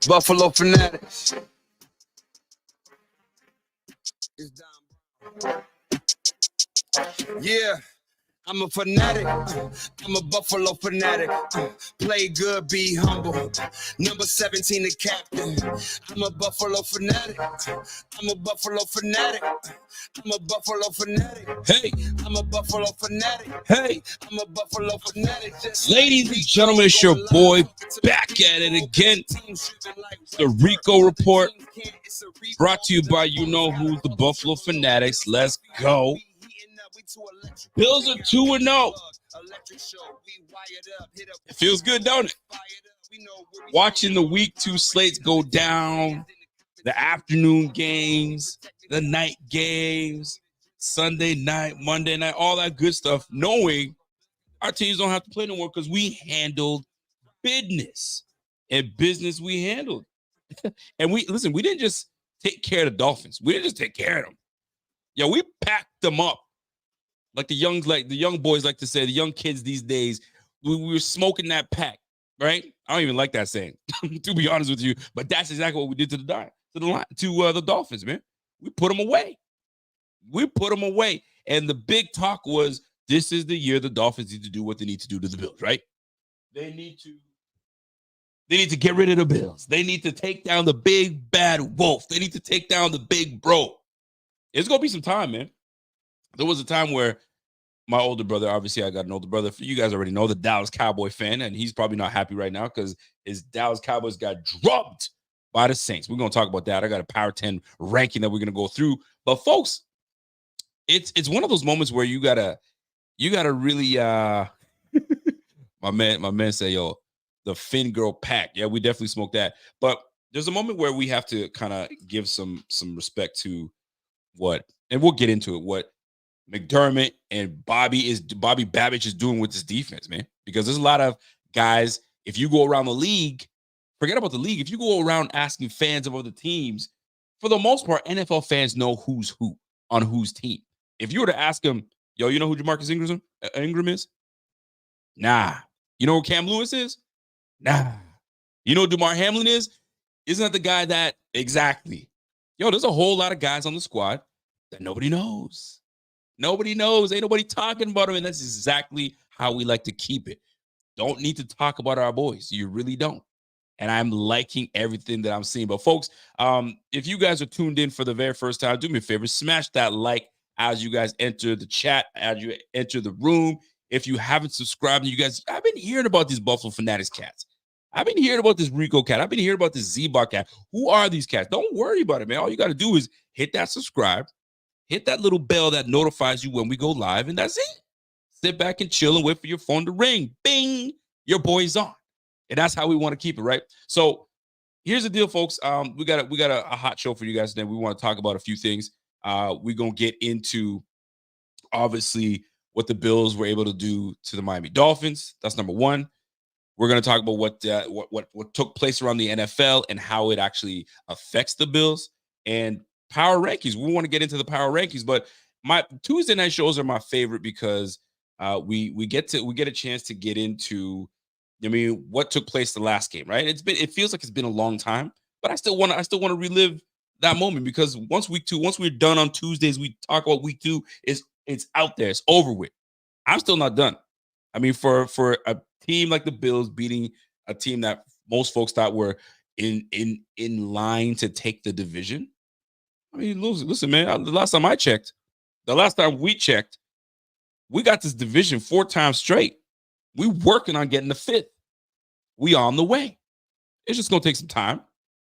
Buffalo fanatics. Yeah, I'm a fanatic. I'm a Buffalo fanatic. Play good, be humble. Number 17, the captain. I'm a Buffalo fanatic. I'm a Buffalo fanatic. I'm a Buffalo fanatic. Hey, I'm a Buffalo fanatic. Hey, I'm a Buffalo fanatic. Ladies and gentlemen, it's your boy back at it again. The Rico Report, brought to you by you know who, the Buffalo Fanatics. Let's go. Bills are 2-0. It feels good, don't it? Watching the week 2 slates go down, the afternoon games, the night games, Sunday night, Monday night, all that good stuff, knowing our teams don't have to play no more because we handled business. And business we handled. And we didn't just take care of the Dolphins. We didn't just take care of them. Yeah, we packed them up. Like the young boys like to say, the young kids these days, we were smoking that pack, right? I don't even like that saying, to be honest with you. But that's exactly what we did to the Dolphins, man. We put them away. And the big talk was, this is the year the Dolphins need to do what they need to do to the Bills, right? They need to get rid of the Bills. They need to take down the big bad wolf. They need to take down the big bro. It's going to be some time, man. There was a time where my older brother, obviously I got an older brother, you guys already know, the Dallas Cowboy fan, and he's probably not happy right now because his Dallas Cowboys got drubbed by the Saints. We're going to talk about that. I got a Power 10 ranking that we're going to go through. But folks, it's one of those moments where you gotta really my man say, yo, the Fin Girl pack. Yeah, we definitely smoked that. But there's a moment where we have to kind of give some respect to what, and we'll get into it, what McDermott and Bobby Babich is doing with this defense, man. Because there's a lot of guys, if you go around the league, forget about the league, if you go around asking fans of other teams, for the most part, NFL fans know who's who on whose team. If you were to ask them, yo, you know who Jamarcus Ingram is? Nah. You know who Cam Lewis is? Nah. You know who DeMar Hamlin is? Isn't that the guy that, exactly. Yo, there's a whole lot of guys on the squad that nobody knows. Nobody knows. Ain't nobody talking about them. And that's exactly how we like to keep it. Don't need to talk about our boys. You really don't. And I'm liking everything that I'm seeing. But folks, if you guys are tuned in for the very first time, do me a favor, smash that like as you guys enter the chat, as you enter the room. If you haven't subscribed, you guys, I've been hearing about these Buffalo Fanatics cats. I've been hearing about this Rico cat. I've been hearing about this Z-Bar cat. Who are these cats? Don't worry about it, man. All you got to do is hit that subscribe. Hit that little bell that notifies you when we go live, and that's it. Sit back and chill and wait for your phone to ring. Bing, your boy's on. And that's how we want to keep it, right? So here's the deal, folks. We got a hot show for you guys today. We want to talk about a few things. We're going to get into, obviously, what the Bills were able to do to the Miami Dolphins. That's number one. We're going to talk about what took place around the NFL and how it actually affects the Bills. And power rankings. We want to get into the power rankings, but my Tuesday night shows are my favorite because we get a chance to get into, I mean, what took place the last game, right? It feels like it's been a long time, but I still want to relive that moment because once we're done on Tuesdays, we talk about week 2, it's out there, it's over with. I'm still not done. I mean, for a team like the Bills beating a team that most folks thought were in line to take the division. I mean, listen, man, the last time we checked, we got this division 4 times straight. We working on getting the 5th. We on the way. It's just going to take some time.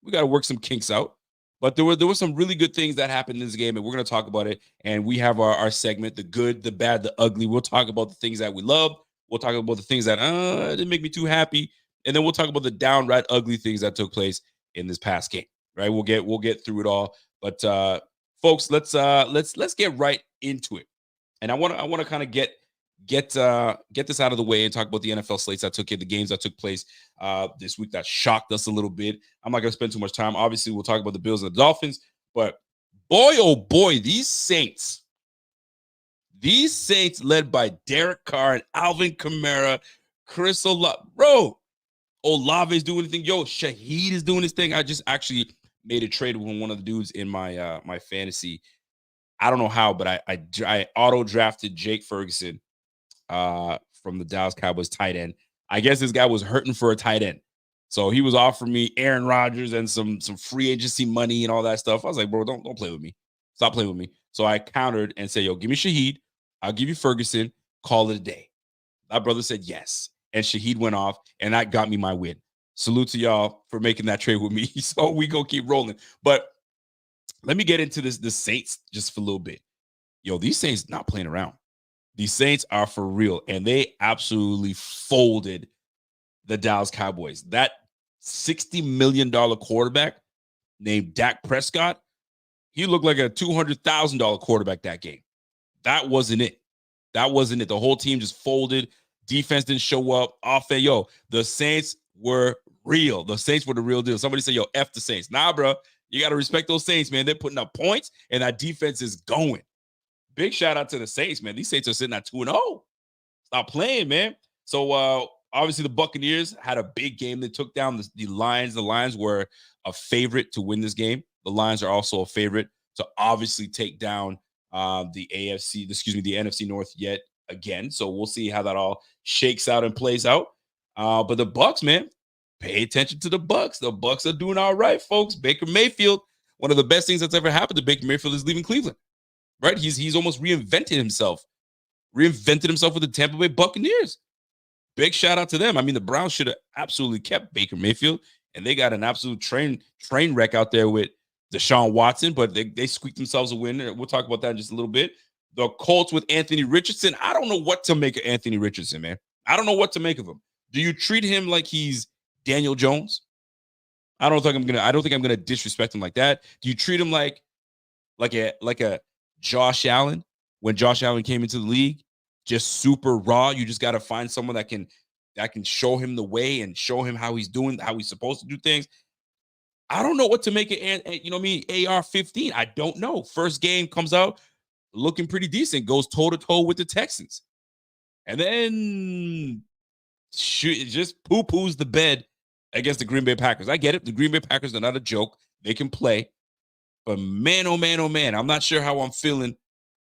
We got to work some kinks out. But there were some really good things that happened in this game, and we're going to talk about it. And we have our segment, the good, the bad, the ugly. We'll talk about the things that we love. We'll talk about the things that didn't make me too happy. And then we'll talk about the downright ugly things that took place in this past game. Right? We'll get through it all. But folks, let's get right into it. And I want to kind of get this out of the way and talk about the NFL slates that took it, the games that took place this week that shocked us a little bit. I'm not going to spend too much time. Obviously, we'll talk about the Bills and the Dolphins, but boy, oh boy, these Saints led by Derek Carr and Alvin Kamara, Chris Olave, bro, Olave's doing anything. Yo, Shaheed is doing his thing. I just actually made a trade with one of the dudes in my my fantasy. I don't know how, but I auto drafted Jake Ferguson from the Dallas Cowboys tight end. I guess this guy was hurting for a tight end. So he was offering me Aaron Rodgers and some free agency money and all that stuff. I was like, bro, don't play with me. Stop playing with me. So I countered and said, yo, give me Shaheed. I'll give you Ferguson. Call it a day. My brother said yes. And Shaheed went off, and that got me my win. Salute to y'all for making that trade with me. So we go keep rolling. But let me get into the Saints just for a little bit. Yo, these Saints not playing around. These Saints are for real, and they absolutely folded the Dallas Cowboys. That $60 million quarterback named Dak Prescott, he looked like a $200,000 quarterback that game. That wasn't it. That wasn't it. The whole team just folded. Defense didn't show up. Offense, yo, the Saints were real. The Saints were the real deal. Somebody say, yo, F the Saints. Nah, bro. You got to respect those Saints, man. They're putting up points, and that defense is going. Big shout out to the Saints, man. These Saints are sitting at 2-0. Stop playing, man. So, obviously, the Buccaneers had a big game. They took down the Lions. The Lions were a favorite to win this game. The Lions are also a favorite to obviously take down the NFC North yet again. So we'll see how that all shakes out and plays out. But the Bucs, man, pay attention to the Bucs. The Bucs are doing all right, folks. Baker Mayfield, one of the best things that's ever happened to Baker Mayfield is leaving Cleveland. Right? He's almost reinvented himself with the Tampa Bay Buccaneers. Big shout out to them. I mean, the Browns should have absolutely kept Baker Mayfield, and they got an absolute train wreck out there with Deshaun Watson, but they squeaked themselves a win. We'll talk about that in just a little bit. The Colts with Anthony Richardson. I don't know what to make of Anthony Richardson, man. I don't know what to make of him. Do you treat him like he's Daniel Jones? I don't think I'm gonna disrespect him like that. Do you treat him like a Josh Allen when Josh Allen came into the league? Just super raw. You just got to find someone that can show him the way and show him how he's supposed to do things. I don't know what to make it. And you know me, AR-15. I don't know. First game comes out looking pretty decent, goes toe to toe with the Texans, and then just poo-poos the bed against the Green Bay Packers. I get it. The Green Bay Packers are not a joke. They can play, but man, oh man, oh man, I'm not sure how I'm feeling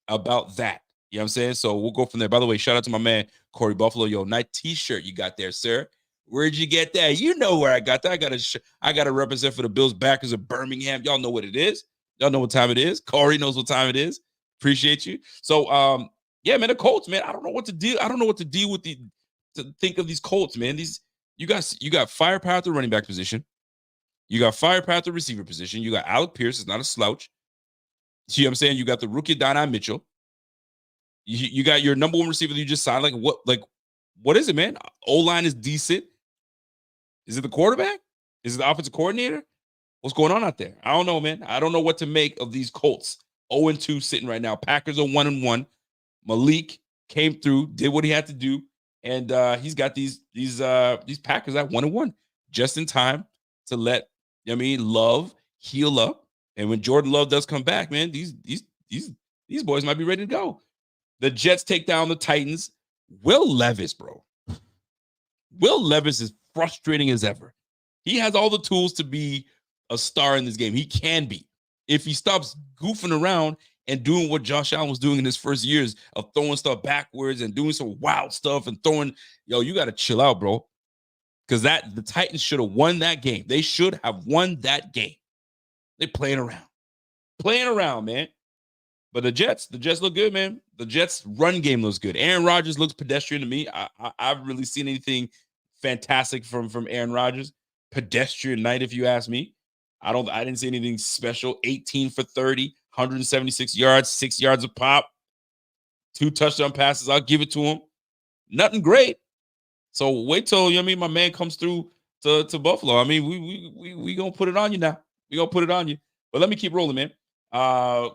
about that. You know what I'm saying? So we'll go from there. By the way, shout out to my man, Corey Buffalo. Yo, nice t-shirt you got there, sir. Where'd you get that? You know where I got that. I got to represent for the Bills backers of Birmingham. Y'all know what it is. Y'all know what time it is. Corey knows what time it is. Appreciate you. So, yeah, man, the Colts, man, I don't know what to do. I don't know what to deal with to think of these Colts, man. You got firepower at the running back position. You got firepower at the receiver position. You got Alec Pierce. It's not a slouch. See what I'm saying? You got the rookie Donai Mitchell. You got your number one receiver that you just signed. What is it, man? O-line is decent. Is it the quarterback? Is it the offensive coordinator? What's going on out there? I don't know, man. I don't know what to make of these Colts. 0-2 sitting right now. Packers are 1-1. Malik came through, did what he had to do, and he's got these Packers at 1-1, just in time to let Love heal up. And when Jordan Love does come back, man, these boys might be ready to go. The Jets take down the Titans. Will Levis, bro. Will Levis is frustrating as ever. He has all the tools to be a star in this game. He can be. If he stops goofing around and doing what Josh Allen was doing in his first years of throwing stuff backwards and doing some wild stuff and throwing, you got to chill out, bro. Because the Titans should have won that game. They should have won that game. They're playing around, man. But the Jets look good, man. The Jets' run game looks good. Aaron Rodgers looks pedestrian to me. I haven't really seen anything fantastic from Aaron Rodgers. Pedestrian night, if you ask me. I didn't see anything special. 18 for 30, 176 yards, 6 yards a pop, 2 touchdown passes. I'll give it to him. Nothing great. So wait till my man comes through to Buffalo. I mean, we gonna put it on you now. We gonna put it on you. But let me keep rolling, man.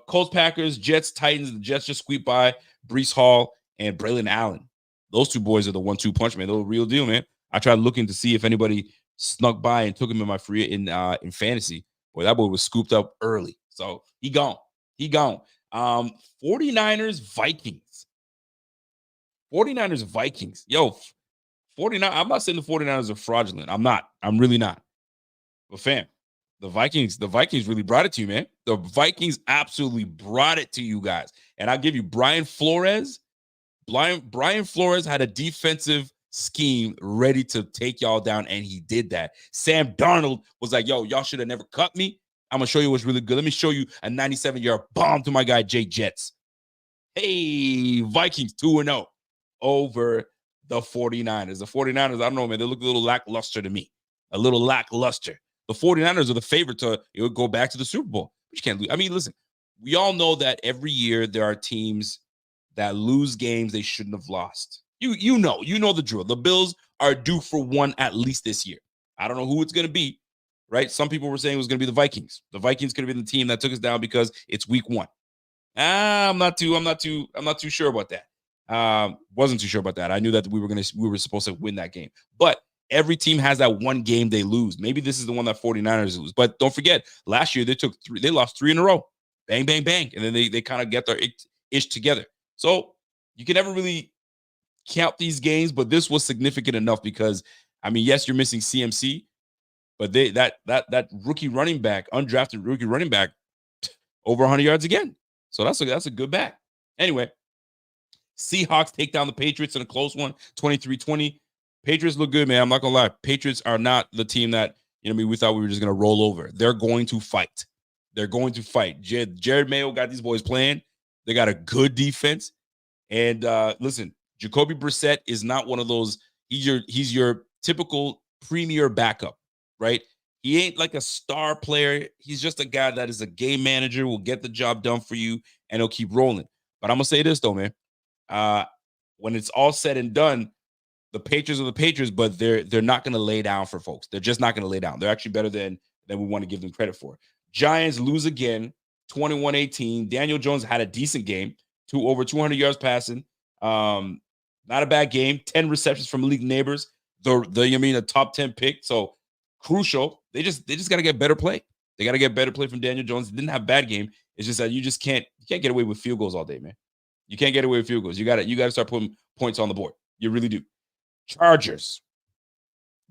Colts, Packers, Jets, Titans. The Jets just squeaked by Breece Hall and Braylon Allen. Those two boys are the 1-2 punch, man. They're the real deal, man. I tried looking to see if anybody snuck by and took him in my free in fantasy. Boy, that boy was scooped up early. So he gone. 49ers, Vikings. Yo, 49. I'm not saying the 49ers are fraudulent. I'm not. I'm really not. But fam, the Vikings really brought it to you, man. The Vikings absolutely brought it to you guys. And I'll give you Brian Flores. Brian Flores had a defensive scheme ready to take y'all down, and he did that. Sam Darnold was like, yo, y'all should have never cut me. I'm going to show you what's really good. Let me show you a 97-yard bomb to my guy, Jake Jets. Hey, Vikings 2-0 over the 49ers. The 49ers, I don't know, man, they look a little lackluster to me. A little lackluster. The 49ers are the favorite to go back to the Super Bowl. But you can't lose. I mean, listen, we all know that every year there are teams that lose games they shouldn't have lost. You know the drill. The Bills are due for one at least this year. I don't know who it's going to be, right? Some people were saying it was going to be the Vikings. The Vikings could have been the team that took us down because it's week 1. I'm not too sure about that. Wasn't too sure about that. I knew that we were supposed to win that game. But every team has that one game they lose. Maybe this is the one that 49ers lose. But don't forget, last year they lost 3 in a row. Bang, bang, bang. And then they kind of get their ish together. So you can never really count these games, but this was significant enough because, I mean, yes, you're missing CMC, but that rookie running back, undrafted rookie running back, over 100 yards again. So that's a good back. Anyway, Seahawks take down the Patriots in a close one, 23-20. Patriots look good, man. I'm not going to lie. Patriots are not the team that, we thought we were just going to roll over. They're going to fight. They're going to fight. Jared Mayo got these boys playing. They got a good defense. And listen, Jacoby Brissett is not one of those. He's your typical premier backup, right? He ain't like a star player. He's just a guy that is a game manager, will get the job done for you, and he'll keep rolling. But I'm going to say this, though, man. When it's all said and done, the Patriots are the Patriots, but they're not going to lay down for folks. They're just not going to lay down. They're actually better than we want to give them credit for. Giants lose again, 21-18. Daniel Jones had a decent game, over 200 yards passing. Not a bad game. 10 receptions from elite neighbors. A top 10 pick. So crucial. They just got to get better play. They got to get better play from Daniel Jones. He didn't have a bad game. It's just that you can't get away with field goals all day, man. You can't get away with field goals. You got to start putting points on the board. You really do. Chargers.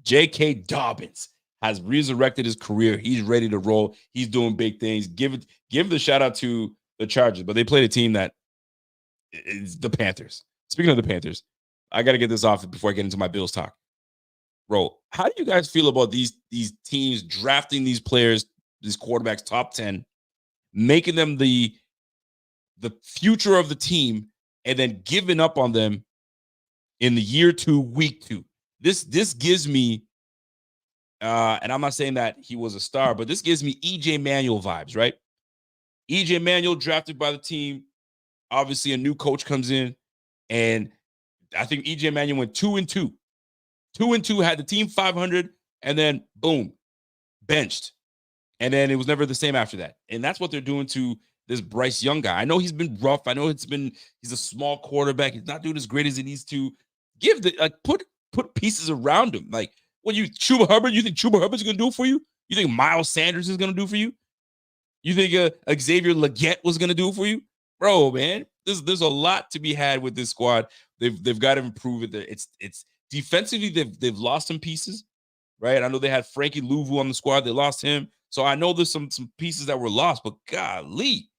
J.K. Dobbins has resurrected his career. He's ready to roll. He's doing big things. Give the shout out to the Chargers, but they played a team that is the Panthers. Speaking of the Panthers, I got to get this off before I get into my Bills talk. Bro, how do you guys feel about these teams drafting these players, these quarterbacks top 10, making them the future of the team, and then giving up on them in the year 2, week 2? This gives me, and I'm not saying that he was a star, but this gives me EJ Manuel vibes, right? EJ Manuel drafted by the team. Obviously, a new coach comes in, and I think EJ Manuel went 2-2. 2-2, had the team 500, and then boom, benched. And then it was never the same after that. And that's what they're doing to this Bryce Young guy. I know he's been rough. I know he's a small quarterback. He's not doing as great as he needs to. Put pieces around him. Like, Chuba Hubbard, you think Chuba Hubbard's going to do it for you? You think Miles Sanders is going to do it for you? You think Xavier Legette was going to do it for you? Bro, man, there's a lot to be had with this squad. They've got to improve it. It's defensively, they've lost some pieces, right? I know they had Frankie Louvu on the squad. They lost him. So I know there's some pieces that were lost, but golly,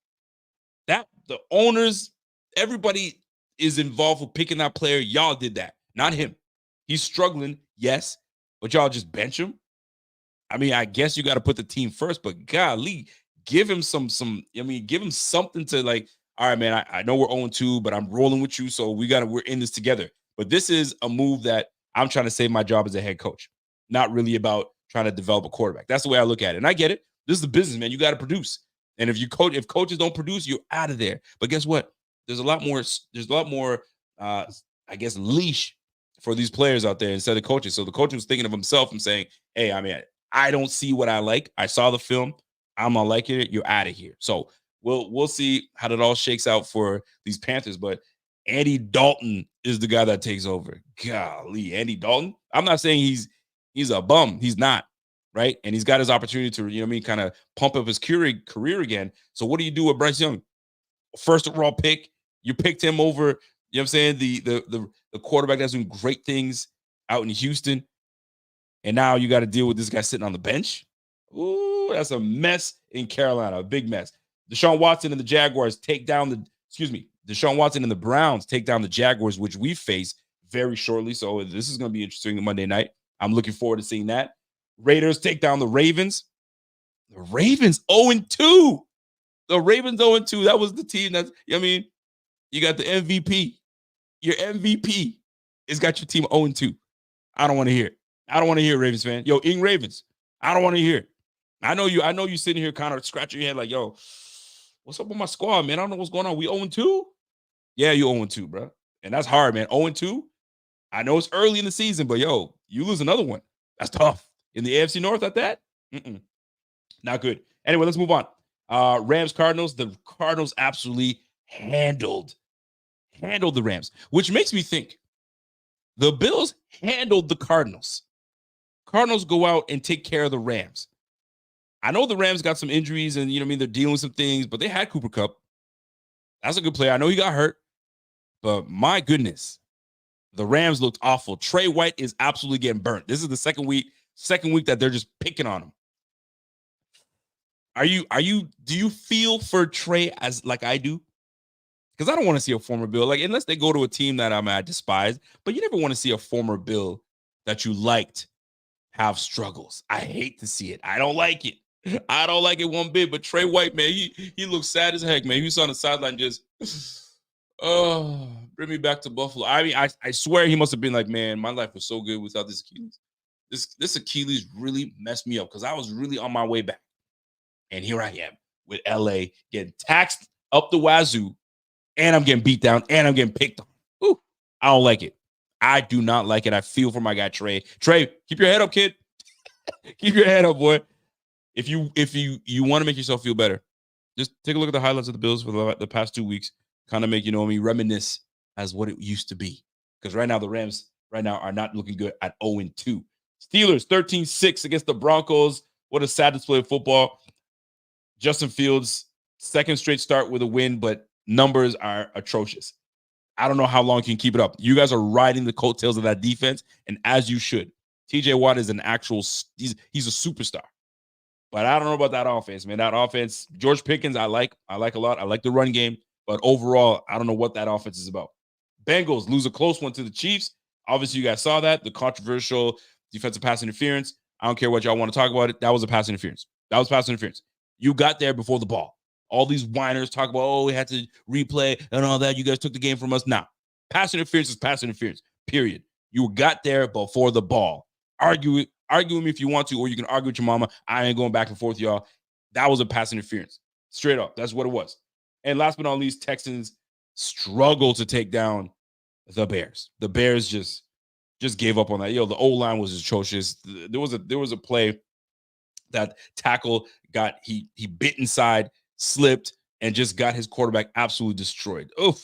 that the owners, everybody is involved with picking that player. Y'all did that, not him. He's struggling, yes, but y'all just bench him. I mean, I guess you got to put the team first, but golly, give him give him something to like, all right, man, I know we're 0-2, but I'm rolling with you. So we're in this together. But this is a move that I'm trying to save my job as a head coach, not really about trying to develop a quarterback. That's the way I look at it. And I get it. This is the business, man. You got to produce. And if coaches don't produce, you're out of there. But guess what? There's a lot more, I guess, leash for these players out there instead of coaches. So the coach was thinking of himself and saying, hey, I mean, I don't see what I like. I saw the film. I'm not liking it. You're out of here. So we'll see how that all shakes out for these Panthers. But Andy Dalton is the guy that takes over. Golly, Andy Dalton. I'm not saying he's a bum. He's not, right? And he's got his opportunity to, kind of pump up his career again. So what do you do with Bryce Young? First overall pick. You picked him over, the quarterback that's doing great things out in Houston. And now you got to deal with this guy sitting on the bench. Ooh, that's a mess in Carolina, a big mess. Deshaun Watson and the Jaguars take down Deshaun Watson and the Browns take down the Jaguars, which we face very shortly. So this is going to be interesting Monday night. I'm looking forward to seeing that. Raiders take down the Ravens. The Ravens 0-2. The Ravens 0-2. That was the team that's, you got the MVP. Your MVP has got your team 0-2. I don't want to hear it. I don't want to hear it, Ravens fan. Yo, Ing Ravens. I don't want to hear it. I know you sitting here kind of scratching your head like, yo, what's up with my squad, man? I don't know what's going on. We 0-2? Yeah, you 0-2, bro. And that's hard, man. 0-2. I know it's early in the season, but yo, you lose another one. That's tough. In the AFC North at that? Not good. Anyway, let's move on. Rams Cardinals. The Cardinals absolutely handled the Rams, which makes me think the Bills handled the Cardinals. Cardinals go out and take care of the Rams. I know the Rams got some injuries and, they're dealing with some things, but they had Cooper Kupp. That's a good player. I know he got hurt, but my goodness, the Rams looked awful. Trey White is absolutely getting burnt. This is the second week that they're just picking on him. Do you feel for Trey as like I do? Because I don't want to see a former Bill, like, unless they go to a team that I despise, but you never want to see a former Bill that you liked have struggles. I hate to see it. I don't like it. I don't like it one bit. But Trey White, man, he looks sad as heck, man. He was on the sideline just, bring me back to Buffalo. I mean, I swear he must have been like, man, my life was so good without this Achilles. This Achilles really messed me up because I was really on my way back. And here I am with LA getting taxed up the wazoo, and I'm getting beat down, and I'm getting picked on. Ooh, I don't like it. I do not like it. I feel for my guy, Trey. Trey, keep your head up, kid. Keep your head up, boy. If you want to make yourself feel better, just take a look at the highlights of the Bills for the past 2 weeks. Kind of make, reminisce as what it used to be. Because right now, the Rams are not looking good at 0-2. Steelers, 13-6 against the Broncos. What a sad display of football. Justin Fields, second straight start with a win, but numbers are atrocious. I don't know how long you can keep it up. You guys are riding the coattails of that defense, and as you should. TJ Watt is he's a superstar. But I don't know about that offense, man. That offense, George Pickens, I like a lot. I like the run game, but overall, I don't know what that offense is about. Bengals lose a close one to the Chiefs. Obviously, you guys saw that, the controversial defensive pass interference. I don't care what y'all want to talk about it. That was a pass interference. You got there before the ball. All these whiners talk about, we had to replay and all that. You guys took the game from us. Now, pass interference is pass interference, period. You got there before the ball. Argue with me if you want to, or you can argue with your mama. I ain't going back and forth, y'all. That was a pass interference. Straight up. That's what it was. And last but not least, Texans struggle to take down the Bears. The Bears just gave up on that. The O-line was atrocious. There was a play that tackle he bit inside, slipped, and just got his quarterback absolutely destroyed. Oof.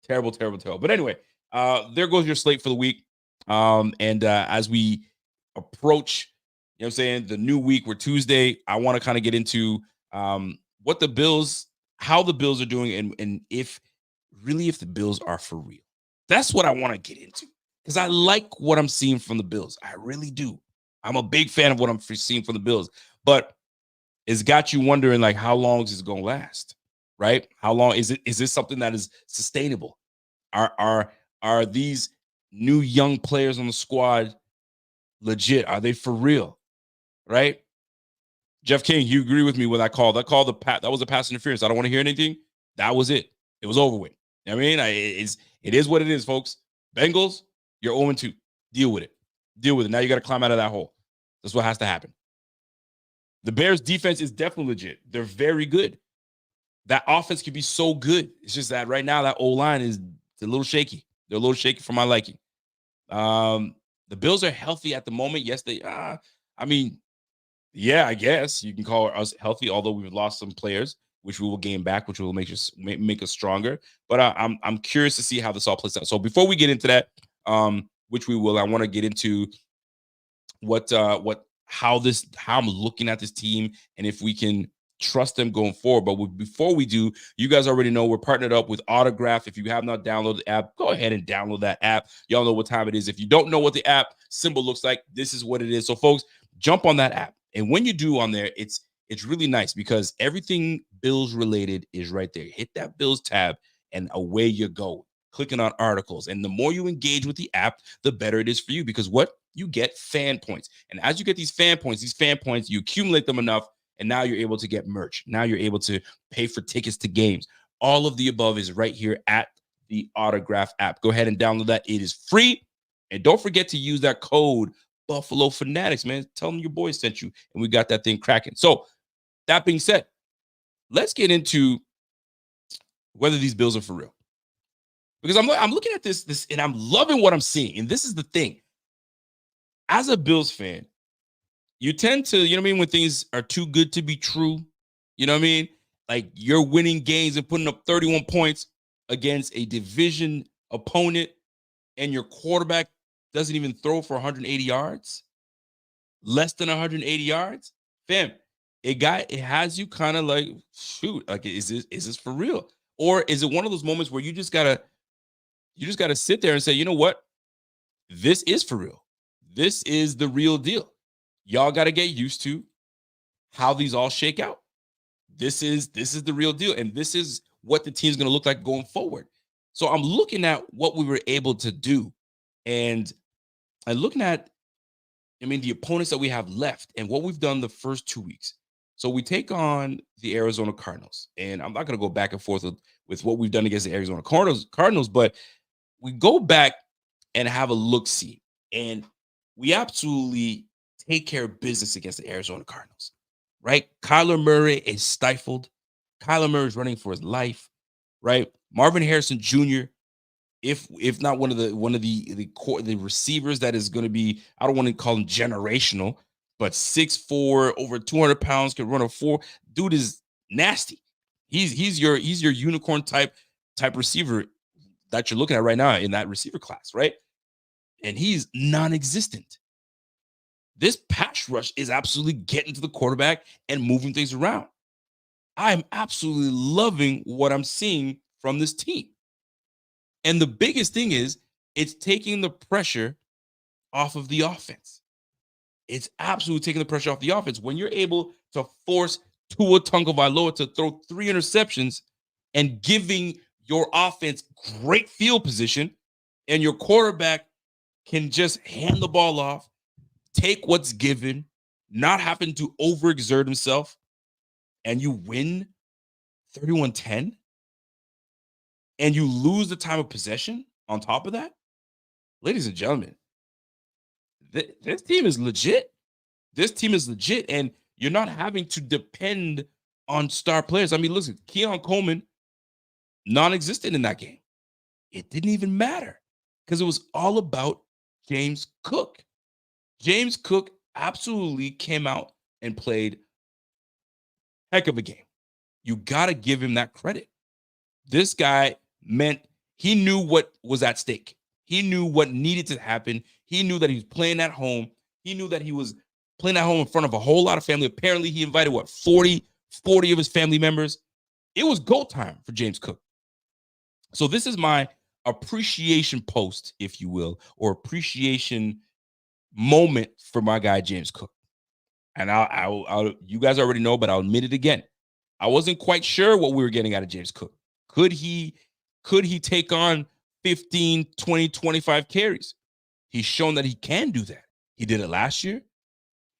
Terrible. But anyway, there goes your slate for the week. And as we approach, the new week, we're Tuesday, I want to kind of get into how the Bills are doing, and if the Bills are for real. That's what I want to get into, because I like what I'm seeing from the Bills. I really do. I'm a big fan of what I'm seeing from the Bills, but it's got you wondering, like, how long is it going to last, right? How long is this something that is sustainable? Are these new young players on the squad legit? Are they for real, right? Jeff King, you agree with me when I called? That was a pass interference. I don't want to hear anything. That was it. It was over with. It is what it is, folks. Bengals, you're 0-2. Deal with it. Now you got to climb out of that hole. That's what has to happen. The Bears defense is definitely legit. They're very good. That offense could be so good. It's just that right now that O-line is a little shaky. They're a little shaky for my liking. The Bills are healthy at the moment. Yes, they are. Yeah, I guess you can call us healthy, although we've lost some players, which we will gain back, which will make us stronger. But I'm curious to see how this all plays out. So before we get into that, which we will, I want to get into how I'm looking at this team, and if we can trust them going forward. But before we do, you guys already know we're partnered up with Autograph. If you have not downloaded the app, go ahead and download that app. Y'all know what time it is. If you don't know what the app symbol looks like, this is what it is. So folks, jump on that app. And when you do on there, it's really nice because everything Bills related is right there. Hit that Bills tab and away you go, clicking on articles. And the more you engage with the app, the better it is for you, because what? You get fan points. And as you get these fan points, you accumulate them enough, and now you're able to get merch. Now you're able to pay for tickets to games. All of the above is right here at the Autograph app. Go ahead and download that. It is free. And don't forget to use that code Buffalo Fanatics, man. Tell them your boys sent you, and we got that thing cracking. So that being said, let's get into whether these Bills are for real. Because I'm looking at this, and I'm loving what I'm seeing. And this is the thing. As a Bills fan, you tend to, you know what I mean, when things are too good to be true, you know what I mean? Like you're winning games and putting up 31 points against a division opponent, and your quarterback doesn't even throw for 180 yards, less than 180 yards. Fam, it has you kind of like, shoot, like, is this for real? Or is it one of those moments where you just gotta sit there and say, you know what? This is for real. This is the real deal. Y'all got to get used to how these all shake out. This is the real deal. And this is what the team's going to look like going forward. So I'm looking at what we were able to do. And I'm looking at, the opponents that we have left and what we've done the first 2 weeks. So we take on the Arizona Cardinals. And I'm not going to go back and forth with what we've done against the Arizona Cardinals, but we go back and have a look-see. And we absolutely take care of business against the Arizona Cardinals, right? Kyler Murray is stifled. Kyler Murray is running for his life, right? Marvin Harrison Jr., if not one of the receivers that is going to be, I don't want to call him generational, but 6'4", over 200 pounds, can run a 4. Dude is nasty. He's your unicorn type receiver that you're looking at right now in that receiver class, right? And he's non-existent. This pass rush is absolutely getting to the quarterback and moving things around. I'm absolutely loving what I'm seeing from this team. And the biggest thing is it's taking the pressure off of the offense. It's absolutely taking the pressure off the offense. When you're able to force Tua Tagovailoa to throw 3 interceptions and giving your offense great field position, and your quarterback can just hand the ball off, take what's given, not having to overexert himself, and you win 31-10, and you lose the time of possession on top of that, ladies and gentlemen, this team is legit. This team is legit, and you're not having to depend on star players. Listen, Keon Coleman, non-existent in that game. It didn't even matter because it was all about James Cook. James Cook absolutely came out and played heck of a game. You got to give him that credit. This guy he knew what was at stake. He knew what needed to happen. He knew that he was playing at home. He knew that he was playing at home in front of a whole lot of family. Apparently, he invited, 40 of his family members. It was go time for James Cook. So this is my appreciation post, if you will, or appreciation moment for my guy, James Cook. And I'll you guys already know, but I'll admit it again. I wasn't quite sure what we were getting out of James Cook. Could he take on 15, 20, 25 carries? He's shown that he can do that. He did it last year,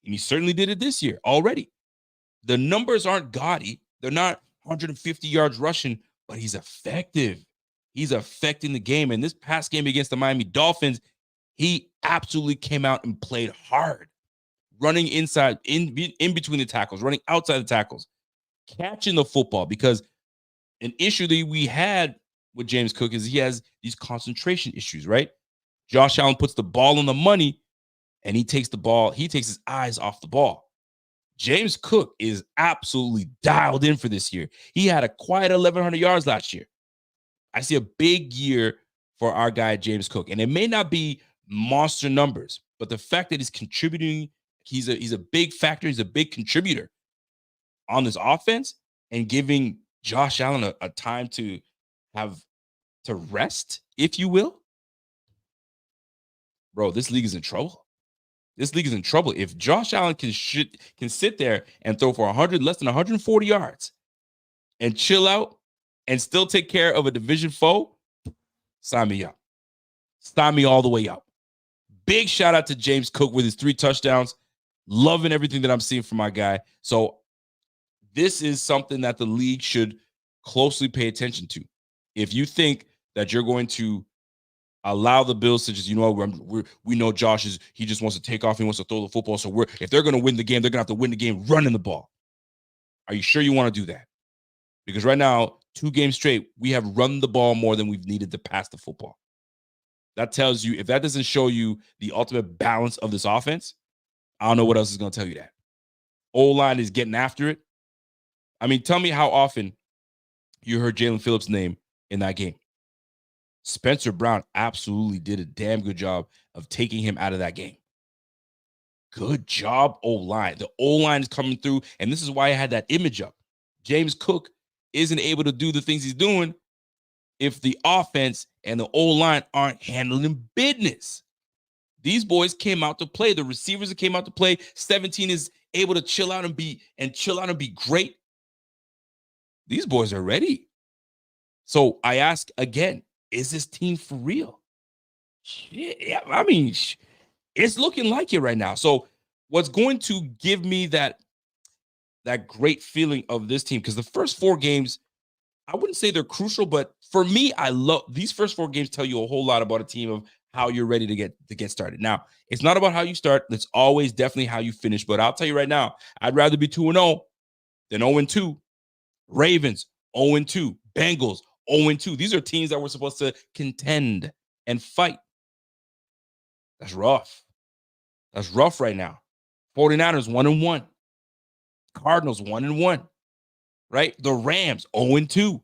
and he certainly did it this year already. The numbers aren't gaudy. They're not 150 yards rushing, but he's effective. He's affecting the game. And this past game against the Miami Dolphins, he absolutely came out and played hard, running inside, in between the tackles, running outside the tackles, catching the football, because an issue that we had with James Cook is he has these concentration issues, right? Josh Allen puts the ball on the money, and he takes his eyes off the ball. James Cook is absolutely dialed in for this year. He had a quiet 1,100 yards last year. I see a big year for our guy, James Cook. And it may not be monster numbers, but the fact that he's contributing, he's a big factor. He's a big contributor. on this offense and giving Josh Allen a time to rest, if you will, bro, this league is in trouble. This league is in trouble. If Josh Allen can sit there and throw for less than 140 yards and chill out and still take care of a division foe, sign me up. Sign me all the way up. Big shout out to James Cook with his 3 touchdowns. Loving everything that I'm seeing from my guy. So this is something that the league should closely pay attention to. If you think that you're going to allow the Bills to just, we know Josh he just wants to take off. He wants to throw the football. So if they're going to win the game, they're going to have to win the game running the ball. Are you sure you want to do that? Because right now, 2 games straight, we have run the ball more than we've needed to pass the football. That tells you, if that doesn't show you the ultimate balance of this offense, I don't know what else is going to tell you that. O-line is getting after it. I mean, tell me how often you heard Jalen Phillips' name in that game. Spencer Brown absolutely did a damn good job of taking him out of that game. Good job, O-line. The O-line is coming through, and this is why I had that image up. James Cook isn't able to do the things he's doing if the offense and the O-line aren't handling business. These boys came out to play. The receivers that came out to play. 17 is able to chill out and be great. These boys are ready. So I ask again, is this team for real? Shit, yeah, I mean, it's looking like it right now. So what's going to give me that great feeling of this team, because the first 4 games, I wouldn't say they're crucial, but for me, I love these first 4 games. Tell you a whole lot about a team of how you're ready to get started. Now, it's not about how you start. It's always definitely how you finish. But I'll tell you right now, I'd rather be 2-0 than 0-2. Ravens 0-2. Bengals 0-2. These are teams that were supposed to contend and fight. That's rough. That's rough right now. 49ers 1-1. Cardinals 1-1. Right? The Rams 0-2.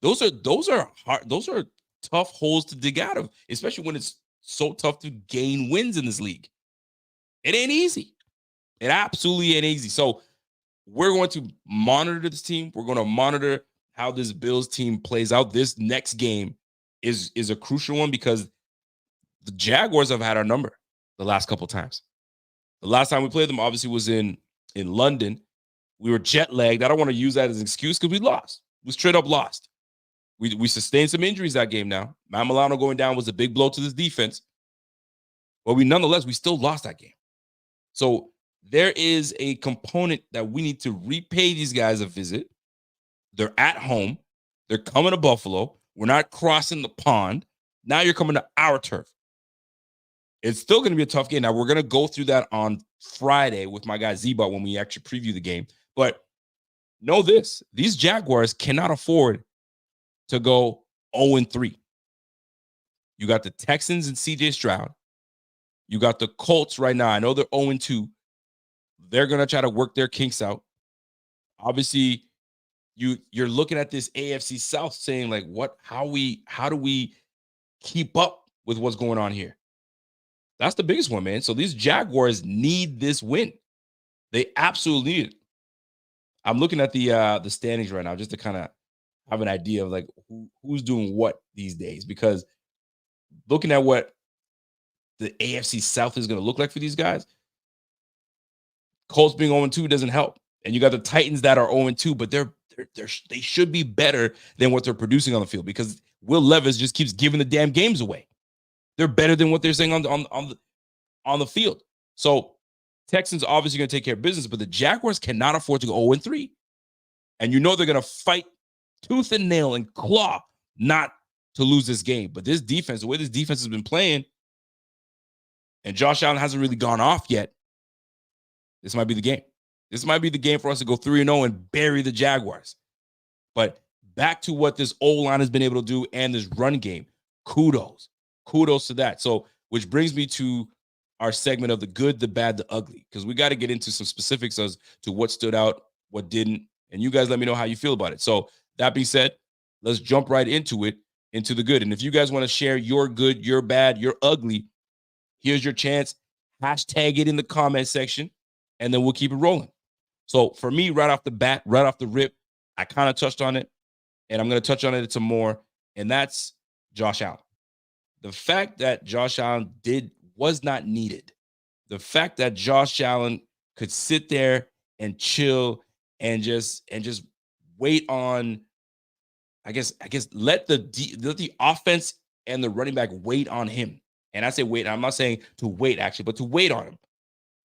Those are hard. Those are tough holes to dig out of, especially when it's so tough to gain wins in this league. It ain't easy. It absolutely ain't easy. So we're going to monitor this team. We're going to monitor how this Bills team plays out. This next game is a crucial one because the Jaguars have had our number the last couple times. The last time we played them obviously was in London. We were jet lagged. I don't want to use that as an excuse because we lost. We straight up lost. We sustained some injuries that game now. Matt Milano going down was a big blow to this defense. But nonetheless, we still lost that game. So there is a component that we need to repay these guys a visit. They're at home. They're coming to Buffalo. We're not crossing the pond. Now you're coming to our turf. It's still going to be a tough game. Now, we're going to go through that on Friday with my guy Zebot when we actually preview the game. But know this. These Jaguars cannot afford to go 0-3. You got the Texans and CJ Stroud. You got the Colts right now. I know they're 0-2. They're going to try to work their kinks out. Obviously, you're looking at this AFC South saying, like, how do we keep up with what's going on here? That's the biggest one, man. So these Jaguars need this win. They absolutely need it. I'm looking at the standings right now just to kind of have an idea of like who's doing what these days, because looking at what the AFC South is going to look like for these guys, Colts being 0-2 doesn't help. And you got the Titans that are 0-2, but they should be better than what they're producing on the field because Will Levis just keeps giving the damn games away. They're better than what they're saying on the field. So Texans obviously going to take care of business, but the Jaguars cannot afford to go 0-3. And they're going to fight tooth and nail and claw not to lose this game. But this defense, the way this defense has been playing, and Josh Allen hasn't really gone off yet, this might be the game. This might be the game for us to go 3-0 and bury the Jaguars. But back to what this O-line has been able to do and this run game, kudos to that. So, which brings me to our segment of the good, the bad, the ugly, because we got to get into some specifics as to what stood out, what didn't, and you guys let me know how you feel about it. So that being said, let's jump right into the good. And if you guys want to share your good, your bad, your ugly, here's your chance. Hashtag it in the comment section, and then we'll keep it rolling. So for me, right off the bat, right off the rip, I kind of touched on it, and I'm going to touch on it some more, and that's Josh Allen. The fact that Josh Allen was not needed. The fact that Josh Allen could sit there and chill and just wait on, I guess let the offense and the running back wait on him. And I say wait, I'm not saying to wait actually, but to wait on him.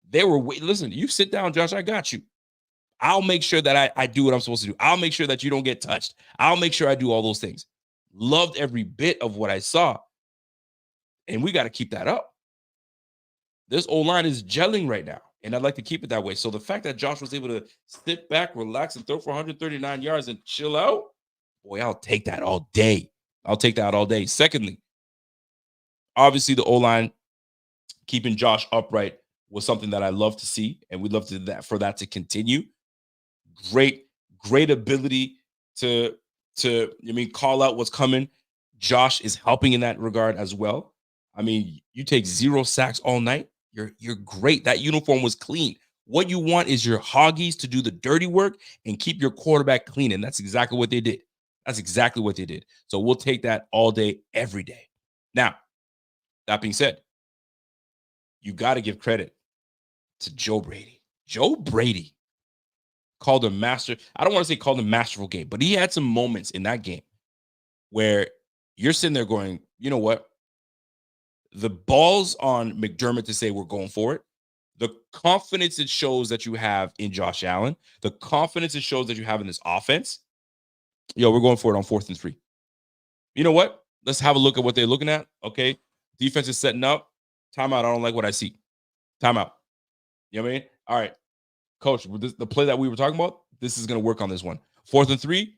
They were waiting. Listen, you sit down, Josh, I got you. I'll make sure that I do what I'm supposed to do. I'll make sure that you don't get touched. I'll make sure I do all those things. Loved every bit of what I saw. And we got to keep that up. This O-line is gelling right now, and I'd like to keep it that way. So the fact that Josh was able to sit back, relax, and throw for 139 yards and chill out, boy, I'll take that all day. I'll take that all day. Secondly, obviously the O-line keeping Josh upright was something that I love to see, and we'd love for that to continue. Great ability to call out what's coming. Josh is helping in that regard as well. I mean, you take 0 sacks all night. You're great. That uniform was clean. What you want is your hoggies to do the dirty work and keep your quarterback clean, and that's exactly what they did. That's exactly what they did. So we'll take that all day, every day. Now, that being said, you got to give credit to Joe Brady. Joe Brady called a master. I don't want to say called a masterful game, but he had some moments in that game where you're sitting there going, you know what? The ball's on McDermott to say we're going for it. The confidence it shows that you have in Josh Allen, the confidence it shows that you have in this offense. Yo, we're going for it on 4th and 3. You know what? Let's have a look at what they're looking at. Okay. Defense is setting up. Timeout. I don't like what I see. Timeout. You know what I mean? All right. Coach, the play that we were talking about, this is going to work on this one. 4th and 3.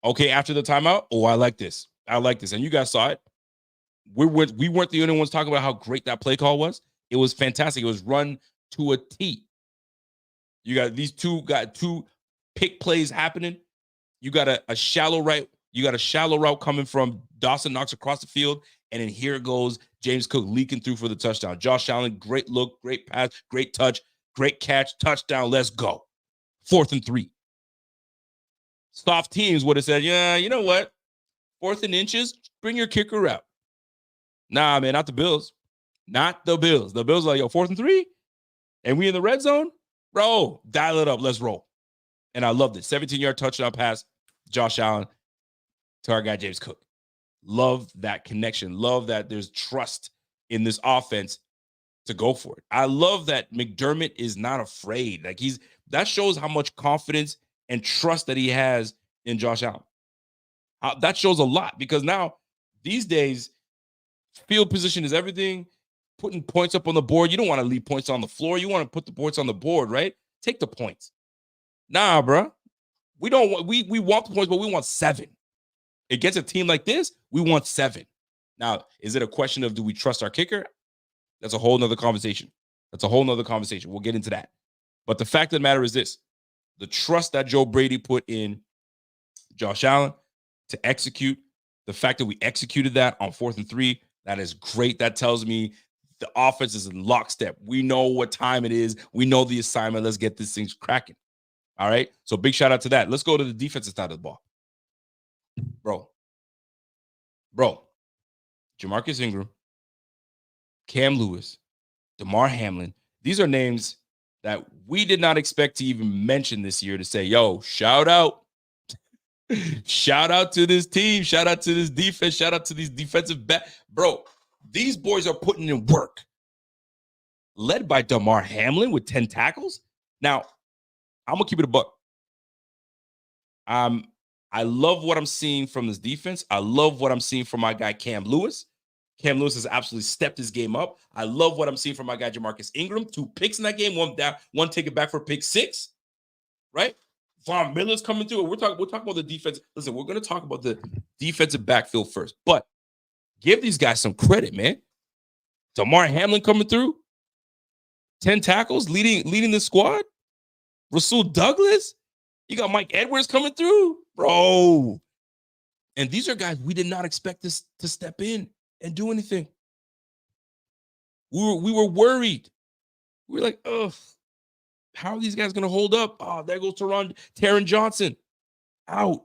Okay, after the timeout. Oh, I like this. I like this. And you guys saw it. We weren't the only ones talking about how great that play call was. It was fantastic. It was run to a T. You got two pick plays happening. You got a shallow right. You got a shallow route coming from Dawson Knox across the field. And then here goes James Cook leaking through for the touchdown. Josh Allen, great look, great pass, great touch, great catch, touchdown. Let's go. 4th and 3. Soft teams would have said, yeah, you know what? 4th and inches, bring your kicker out. Nah, man, not the Bills. Not the Bills. The Bills are like, yo, 4th and 3? And we in the red zone? Bro, dial it up. Let's roll. And I loved it. 17-yard touchdown pass, Josh Allen to our guy, James Cook. Love that connection. Love that there's trust in this offense to go for it. I love that McDermott is not afraid. Like that shows how much confidence and trust that he has in Josh Allen. That shows a lot because now these days, field position is everything. Putting points up on the board. You don't want to leave points on the floor. You want to put the points on the board, right? Take the points. Nah, bro. We want the points, but we want 7. Against a team like this, we want 7. Now, is it a question of do we trust our kicker? That's a whole nother conversation. We'll get into that. But the fact of the matter is this: the trust that Joe Brady put in Josh Allen to execute, the fact that we executed that on 4th and 3, that is great. That tells me the offense is in lockstep. We know what time it is. We know the assignment. Let's get this thing cracking. All right. So big shout out to that. Let's go to the defensive side of the ball. Bro. Jamarcus Ingram, Cam Lewis, Damar Hamlin. These are names that we did not expect to even mention this year to say, yo, shout out. Shout out to this team. Shout out to this defense. Shout out to these defensive back. Bro, these boys are putting in work. Led by Damar Hamlin with 10 tackles. Now, I'm going to keep it a buck. I love what I'm seeing from this defense. I love what I'm seeing from my guy, Cam Lewis. Cam Lewis has absolutely stepped his game up. I love what I'm seeing from my guy, Jamarcus Ingram. 2 picks in that game, one take it back for pick 6, right? Von Miller's coming through. We'll talk about the defense. Listen, we're going to talk about the defensive backfield first, but give these guys some credit, man. Damar Hamlin coming through, 10 tackles, leading the squad. Rasul Douglas, you got Mike Edwards coming through, bro. And these are guys we did not expect this to step in and do anything. We were worried. We were like, oh, How are these guys going to hold up? Oh, there goes Taron Johnson out.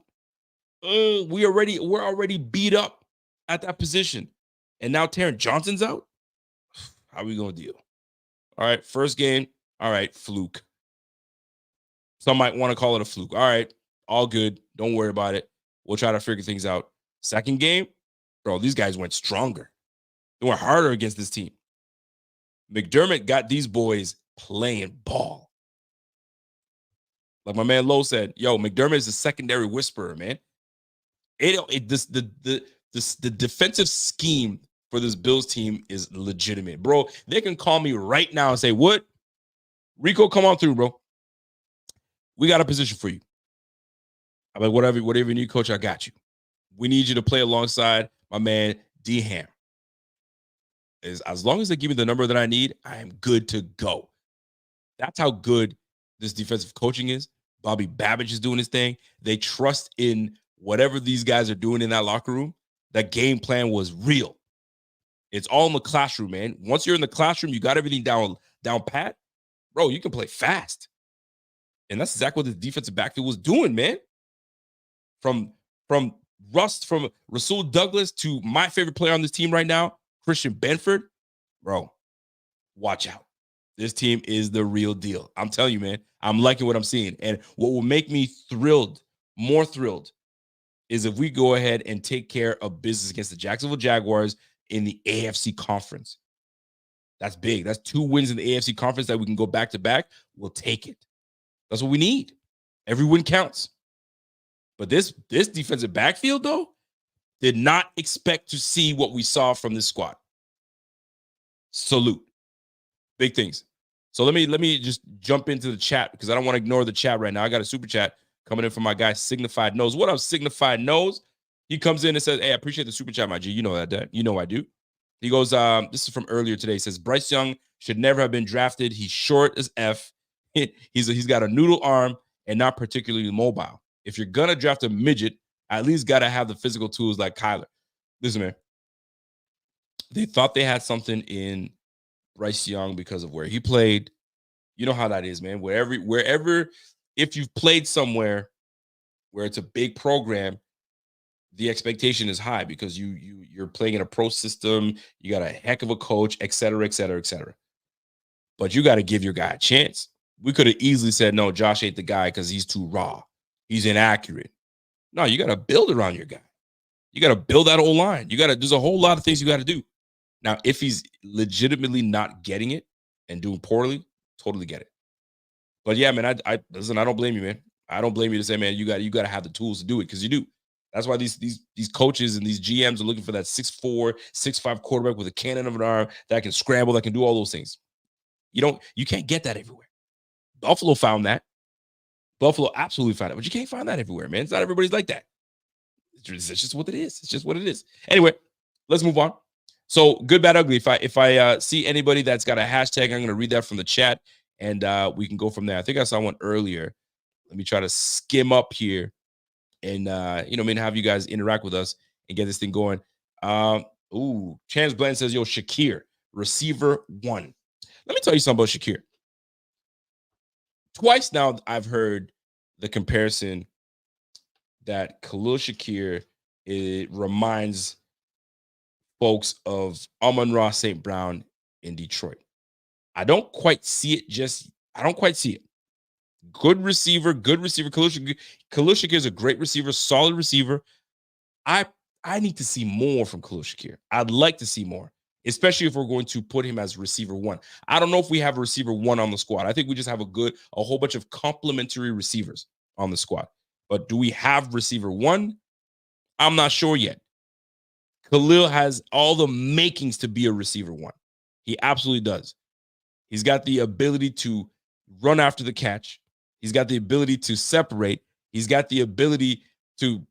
We're already beat up at that position. And now Taron Johnson's out. How are we going to deal? All right, first game. All right, fluke. Some might want to call it a fluke. All right, all good. Don't worry about it. We'll try to figure things out. Second game, bro, these guys went stronger. They went harder against this team. McDermott got these boys playing ball. Like my man Lowe said, yo, McDermott is a secondary whisperer, man. The defensive scheme for this Bills team is legitimate, bro. They can call me right now and say, what? Rico, come on through, bro. We got a position for you. I'm like, whatever you need, coach, I got you. We need you to play alongside my man D Ham. As long as they give me the number that I need, I am good to go. That's how good this defensive coaching is. Bobby Babbage is doing his thing. They trust in whatever these guys are doing in that locker room. That game plan was real. It's all in the classroom, man. Once you're in the classroom, you got everything down pat. Bro, you can play fast. And that's exactly what the defensive backfield was doing, man. From Rasul Douglas to my favorite player on this team right now, Christian Benford. Bro, watch out. This team is the real deal. I'm telling you, man, I'm liking what I'm seeing. And what will make me more thrilled, is if we go ahead and take care of business against the Jacksonville Jaguars in the AFC Conference. That's big. That's 2 wins in the AFC Conference that we can go back to back. We'll take it. That's what we need. Every win counts. But this defensive backfield, though, did not expect to see what we saw from this squad. Salute. Big things. So let me just jump into the chat, because I don't want to ignore the chat right now. I got a super chat coming in from my guy Signified Nose. What up, Signified Nose? He comes in and says, hey, I appreciate the super chat, my G. You know that. You know I do. He goes, this is from earlier today. He says, Bryce Young should never have been drafted. He's short as F. He's got a noodle arm and not particularly mobile. If you're going to draft a midget, at least got to have the physical tools like Kyler. Listen, man. They thought they had something in Bryce Young because of where he played. You know how that is, man. Wherever, if you've played somewhere where it's a big program, the expectation is high because you're playing in a pro system. You got a heck of a coach, et cetera, et cetera, et cetera. But you got to give your guy a chance. We could have easily said, no, Josh ain't the guy because he's too raw. He's inaccurate. No, you got to build around your guy. You got to build that whole line. There's a whole lot of things you got to do. Now, if he's legitimately not getting it and doing poorly, totally get it. But yeah, man, I listen, I don't blame you, man. I don't blame you to say, man, you got to have the tools to do it, because you do. That's why these coaches and these GMs are looking for that 6'4", 6'5" quarterback with a cannon of an arm that can scramble, that can do all those things. You can't get that everywhere. Buffalo found that. Buffalo absolutely found it, but you can't find that everywhere, man. It's not everybody's like that. It's just what it is. It's just what it is. Anyway, let's move on. So good, bad, ugly. If I see anybody that's got a hashtag, I'm going to read that from the chat, and we can go from there. I think I saw one earlier. Let me try to skim up here and have you guys interact with us and get this thing going. Chance Bland says, yo, Shakir, receiver 1. Let me tell you something about Shakir. Twice now I've heard the comparison that Khalil Shakir, it reminds folks of Amon-Ra St. Brown in Detroit. I don't quite see it. Good receiver. Khalil Shakir is a great receiver, solid receiver. I need to see more from Khalil Shakir. I'd like to see more, especially if we're going to put him as receiver 1. I don't know if we have a receiver 1 on the squad. I think we just have a whole bunch of complementary receivers on the squad. But do we have receiver 1? I'm not sure yet. Khalil has all the makings to be a receiver 1. He absolutely does. He's got the ability to run after the catch. He's got the ability to separate. He's got the ability to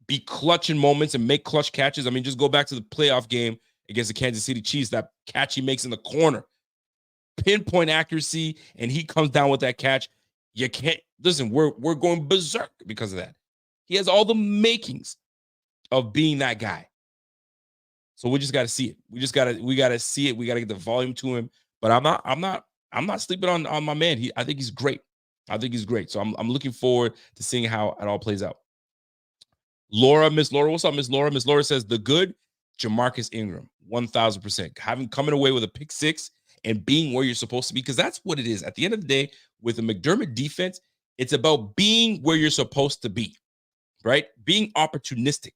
be clutch in moments and make clutch catches. I mean, just go back to the playoff game against the Kansas City Chiefs, that catch he makes in the corner. Pinpoint accuracy, and he comes down with that catch. You can't listen, we're going berserk because of that. He has all the makings of being that guy. So we just got to see it. We got to see it. We got to get the volume to him. But I'm not I'm not sleeping on my man. I think he's great. I think he's great. So I'm looking forward to seeing how it all plays out. Miss Laura, what's up, Miss Laura? Miss Laura says the good, Jamarcus Ingram, 1,000%. Having coming away with a pick six and being where you're supposed to be, because that's what it is. At the end of the day, with the McDermott defense, it's about being where you're supposed to be, right? Being opportunistic.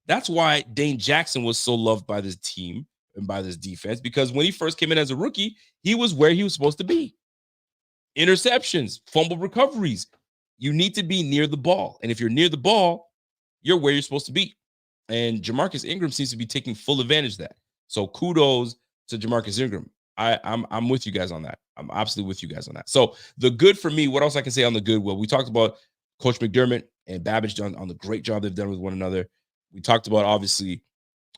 That's why Dane Jackson was so loved by this team and by this defense, because when he first came in as a rookie, he was where he was supposed to be. Interceptions, fumble recoveries. You need to be near the ball. And if you're near the ball, you're where you're supposed to be. And Jamarcus Ingram seems to be taking full advantage of that. So kudos to Jamarcus Ingram. I'm with you guys on that. I'm absolutely with you guys on that. So the good for me, what else I can say on the good? Well, we talked about Coach McDermott and Babbage done on the great job they've done with one another. We talked about, obviously,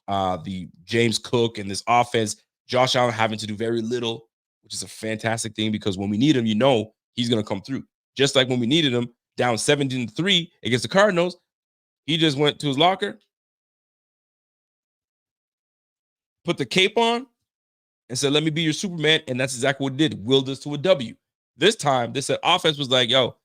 the James Cook and this offense, Josh Allen having to do very little, which is a fantastic thing, because when we need him, he's going to come through. Just like when we needed him down 17-3 against the Cardinals, he just went to his locker, put the cape on, and said, let me be your Superman. And that's exactly what he did. Willed us to a W. This time, this offense was like, yo,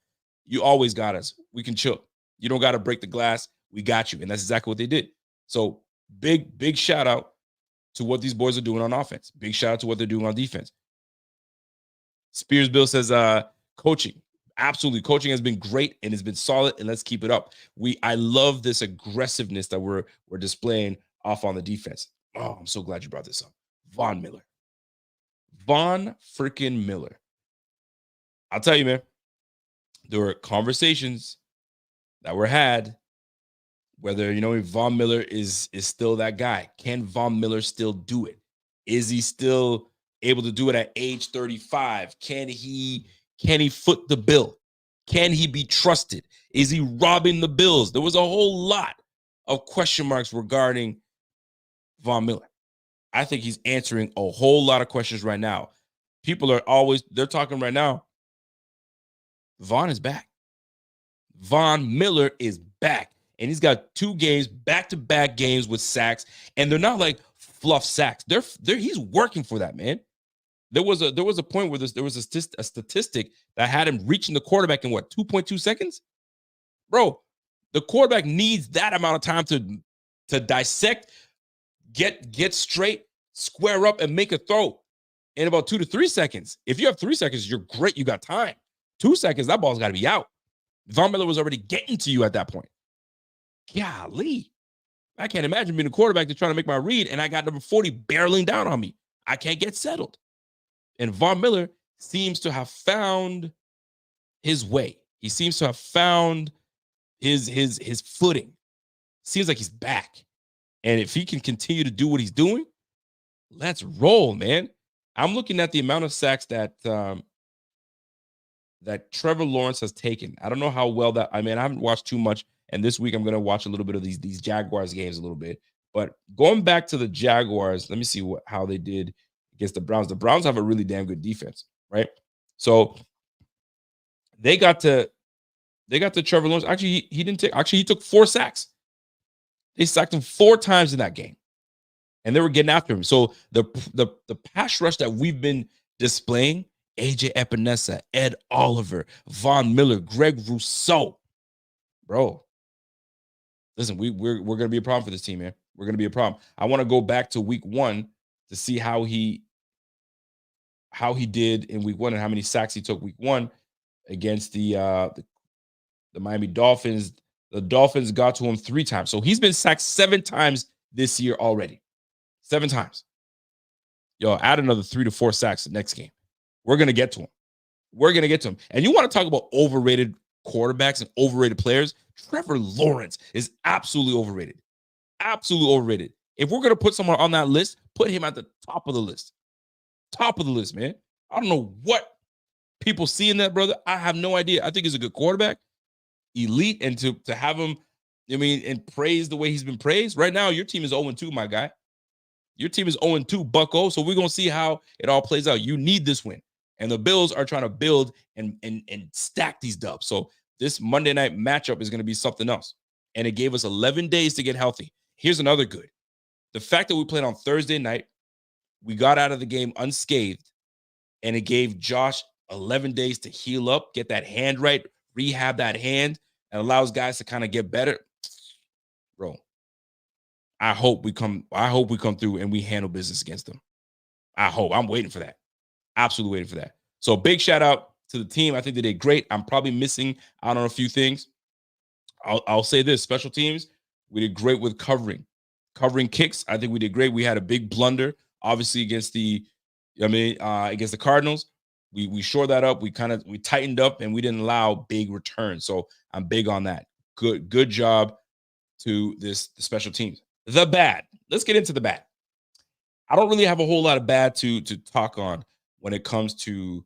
you always got us. We can chill. You don't got to break the glass. We got you. And that's exactly what they did. So big shout out to what these boys are doing on offense. Big shout out to what they're doing on defense. Spears Bill says, coaching. Absolutely. Coaching has been great and has been solid, and let's keep it up. I love this aggressiveness that we're displaying off on the defense. Oh, I'm so glad you brought this up. Von Miller. Von freaking Miller. I'll tell you, man, there were conversations that were had whether, Von Miller is still that guy. Can Von Miller still do it? Is he still able to do it at age 35? Can he foot the bill? Can he be trusted? Is he robbing the Bills? There was a whole lot of question marks regarding Von Miller. I think he's answering a whole lot of questions right now. People they're talking right now. Von is back. Von Miller is back. And he's got 2 games, back-to-back games with sacks. And they're not like fluff sacks. He's working for that, man. There was a point where there was a statistic that had him reaching the quarterback in 2.2 seconds? Bro, the quarterback needs that amount of time to dissect, get straight, square up, and make a throw in about 2 to 3 seconds. If you have 3 seconds, you're great. You got time. 2 seconds, that ball's got to be out. Von Miller was already getting to you at that point. Golly. I can't imagine being a quarterback that's trying to make my read, and I got number 40 barreling down on me. I can't get settled. And Von Miller seems to have found his way. He seems to have found his footing. Seems like he's back. And if he can continue to do what he's doing, let's roll, man. I'm looking at the amount of sacks that Trevor Lawrence has taken. I don't know how well that, I haven't watched too much. And this week I'm going to watch a little bit of these Jaguars games a little bit. But going back to the Jaguars, let me see how they did against the Browns. The Browns have a really damn good defense, right? So they got to Trevor Lawrence. Actually, he took 4 sacks. They sacked him 4 times in that game. And they were getting after him. So the pass rush that we've been displaying, AJ Epinesa, Ed Oliver, Von Miller, Greg Rousseau. Bro, listen, we're going to be a problem for this team, man. We're going to be a problem. I want to go back to week 1 to see how he did in week 1 and how many sacks he took week 1 against the Miami Dolphins. The Dolphins got to him 3 times. So he's been sacked 7 times this year already. 7 times. Yo, add another 3 to 4 sacks the next game. We're going to get to him. And you want to talk about overrated quarterbacks and overrated players? Trevor Lawrence is absolutely overrated. Absolutely overrated. If we're going to put someone on that list, put him at the top of the list. Top of the list, man. I don't know what people see in that, brother. I have no idea. I think he's a good quarterback, elite, and to have him, and praise the way he's been praised. Right now, your team is 0-2, my guy. Your team is 0-2, bucko. So we're going to see how it all plays out. You need this win. And the Bills are trying to build and stack these dubs. So this Monday night matchup is going to be something else. And it gave us 11 days to get healthy. Here's another good. The fact that we played on Thursday night, we got out of the game unscathed. and it gave Josh 11 days to heal up, get that hand right, rehab that hand, and allows guys to kind of get better. Bro, I hope we come through and we handle business against them. I hope. I'm waiting for that. Absolutely waiting for that. So big shout out to the team. I think they did great. I'm probably missing out on a few things. I'll say this: special teams, we did great with covering kicks. I think we did great. We had a big blunder, obviously against against the Cardinals. We shored that up. We tightened up, and we didn't allow big returns. So I'm big on that. Good job to the special teams. The bad. Let's get into the bad. I don't really have a whole lot of bad to talk on when it comes to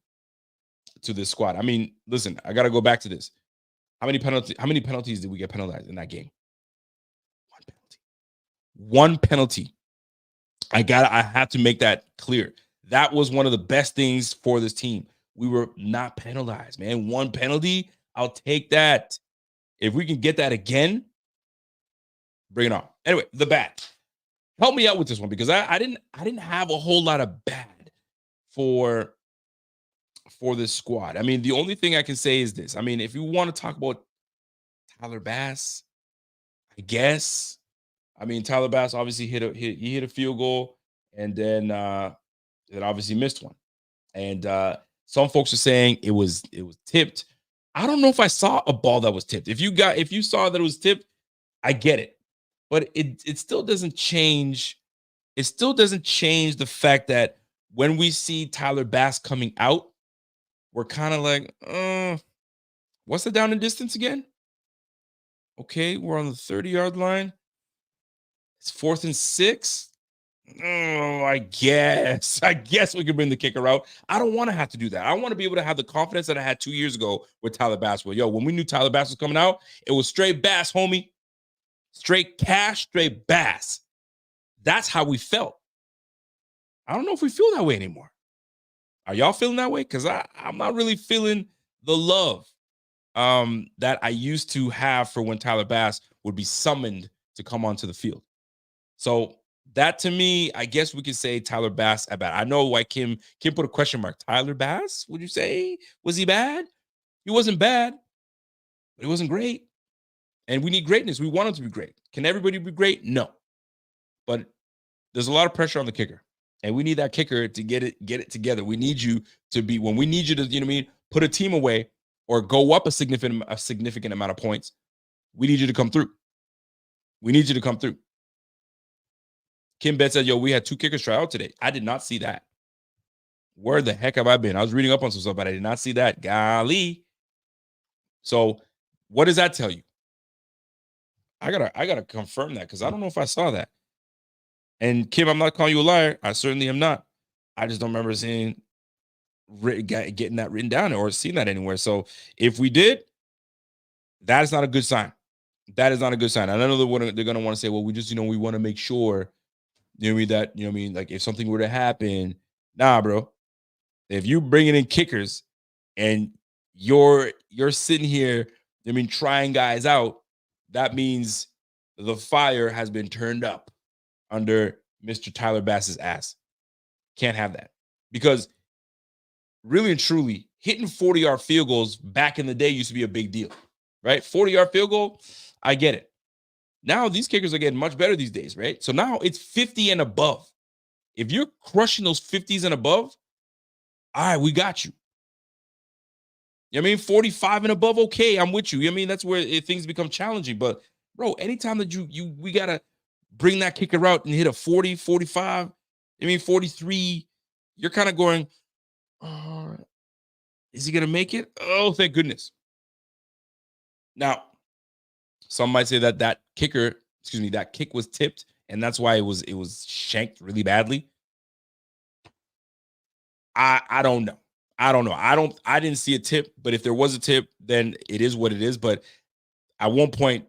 this squad. I mean, listen, I got to go back to this. How many penalties did we get penalized in that game? One penalty. I have to make that clear. That was one of the best things for this team. We were not penalized, man. One penalty, I'll take that. If we can get that again, bring it on. Anyway, the bad. Help me out with this one, because I didn't have a whole lot of bad for this squad. I mean, the only thing I can say is this. I mean, if you want to talk about Tyler Bass, I guess. I mean, Tyler Bass obviously hit a field goal, and then it obviously missed one. And some folks are saying it was tipped. I don't know if I saw a ball that was tipped. If you saw that it was tipped, I get it. But it still doesn't change. It still doesn't change the fact that when we see Tyler Bass coming out, we're kind of like, what's the down and distance again? Okay, we're on the 30-yard line. It's 4th and 6. Oh, I guess we can bring the kicker out. I don't want to have to do that. I want to be able to have the confidence that I had 2 years ago with Tyler Bass. Well, when we knew Tyler Bass was coming out, it was straight Bass, homie. Straight cash, straight Bass. That's how we felt. I don't know if we feel that way anymore. Are y'all feeling that way? Because I'm not really feeling the love that I used to have for when Tyler Bass would be summoned to come onto the field. So that, to me, I guess we could say Tyler Bass at bad. I know why Kim put a question mark. Tyler Bass, would you say? Was he bad? He wasn't bad, but he wasn't great. And we need greatness. We want him to be great. Can everybody be great? No. But there's a lot of pressure on the kicker. And we need that kicker to get it together. We need you to be, when we need you to, put a team away or go up a significant amount of points, we need you to come through. We need you to come through. Kim Bet said, we had 2 kickers try out today. I did not see that. Where the heck have I been? I was reading up on some stuff, but I did not see that. Golly. So what does that tell you? I gotta confirm that, because I don't know if I saw that. And Kim, I'm not calling you a liar. I certainly am not. I just don't remember seeing getting that written down or seeing that anywhere. So if we did, that is not a good sign. That is not a good sign. I know they're going to want to say, well, we just, we want to make sure, like if something were to happen. Nah, bro. If you bringing in kickers and you're sitting here, trying guys out, that means the fire has been turned up under Mr. Tyler Bass's ass. Can't have that. Because really and truly, hitting 40-yard field goals back in the day used to be a big deal, right? 40-yard field goal, I get it. Now these kickers are getting much better these days, right? So now it's 50 and above. If you're crushing those 50s and above, all right, we got you. 45 and above, okay, I'm with you. That's where things become challenging. But, bro, anytime that we got to bring that kicker out and hit a 40, 45, 43, you're kind of going, is he going to make it? Oh, thank goodness. Now, some might say that kick was tipped, and that's why it was shanked really badly. I don't know. I didn't see a tip, but if there was a tip, then it is what it is. But at one point,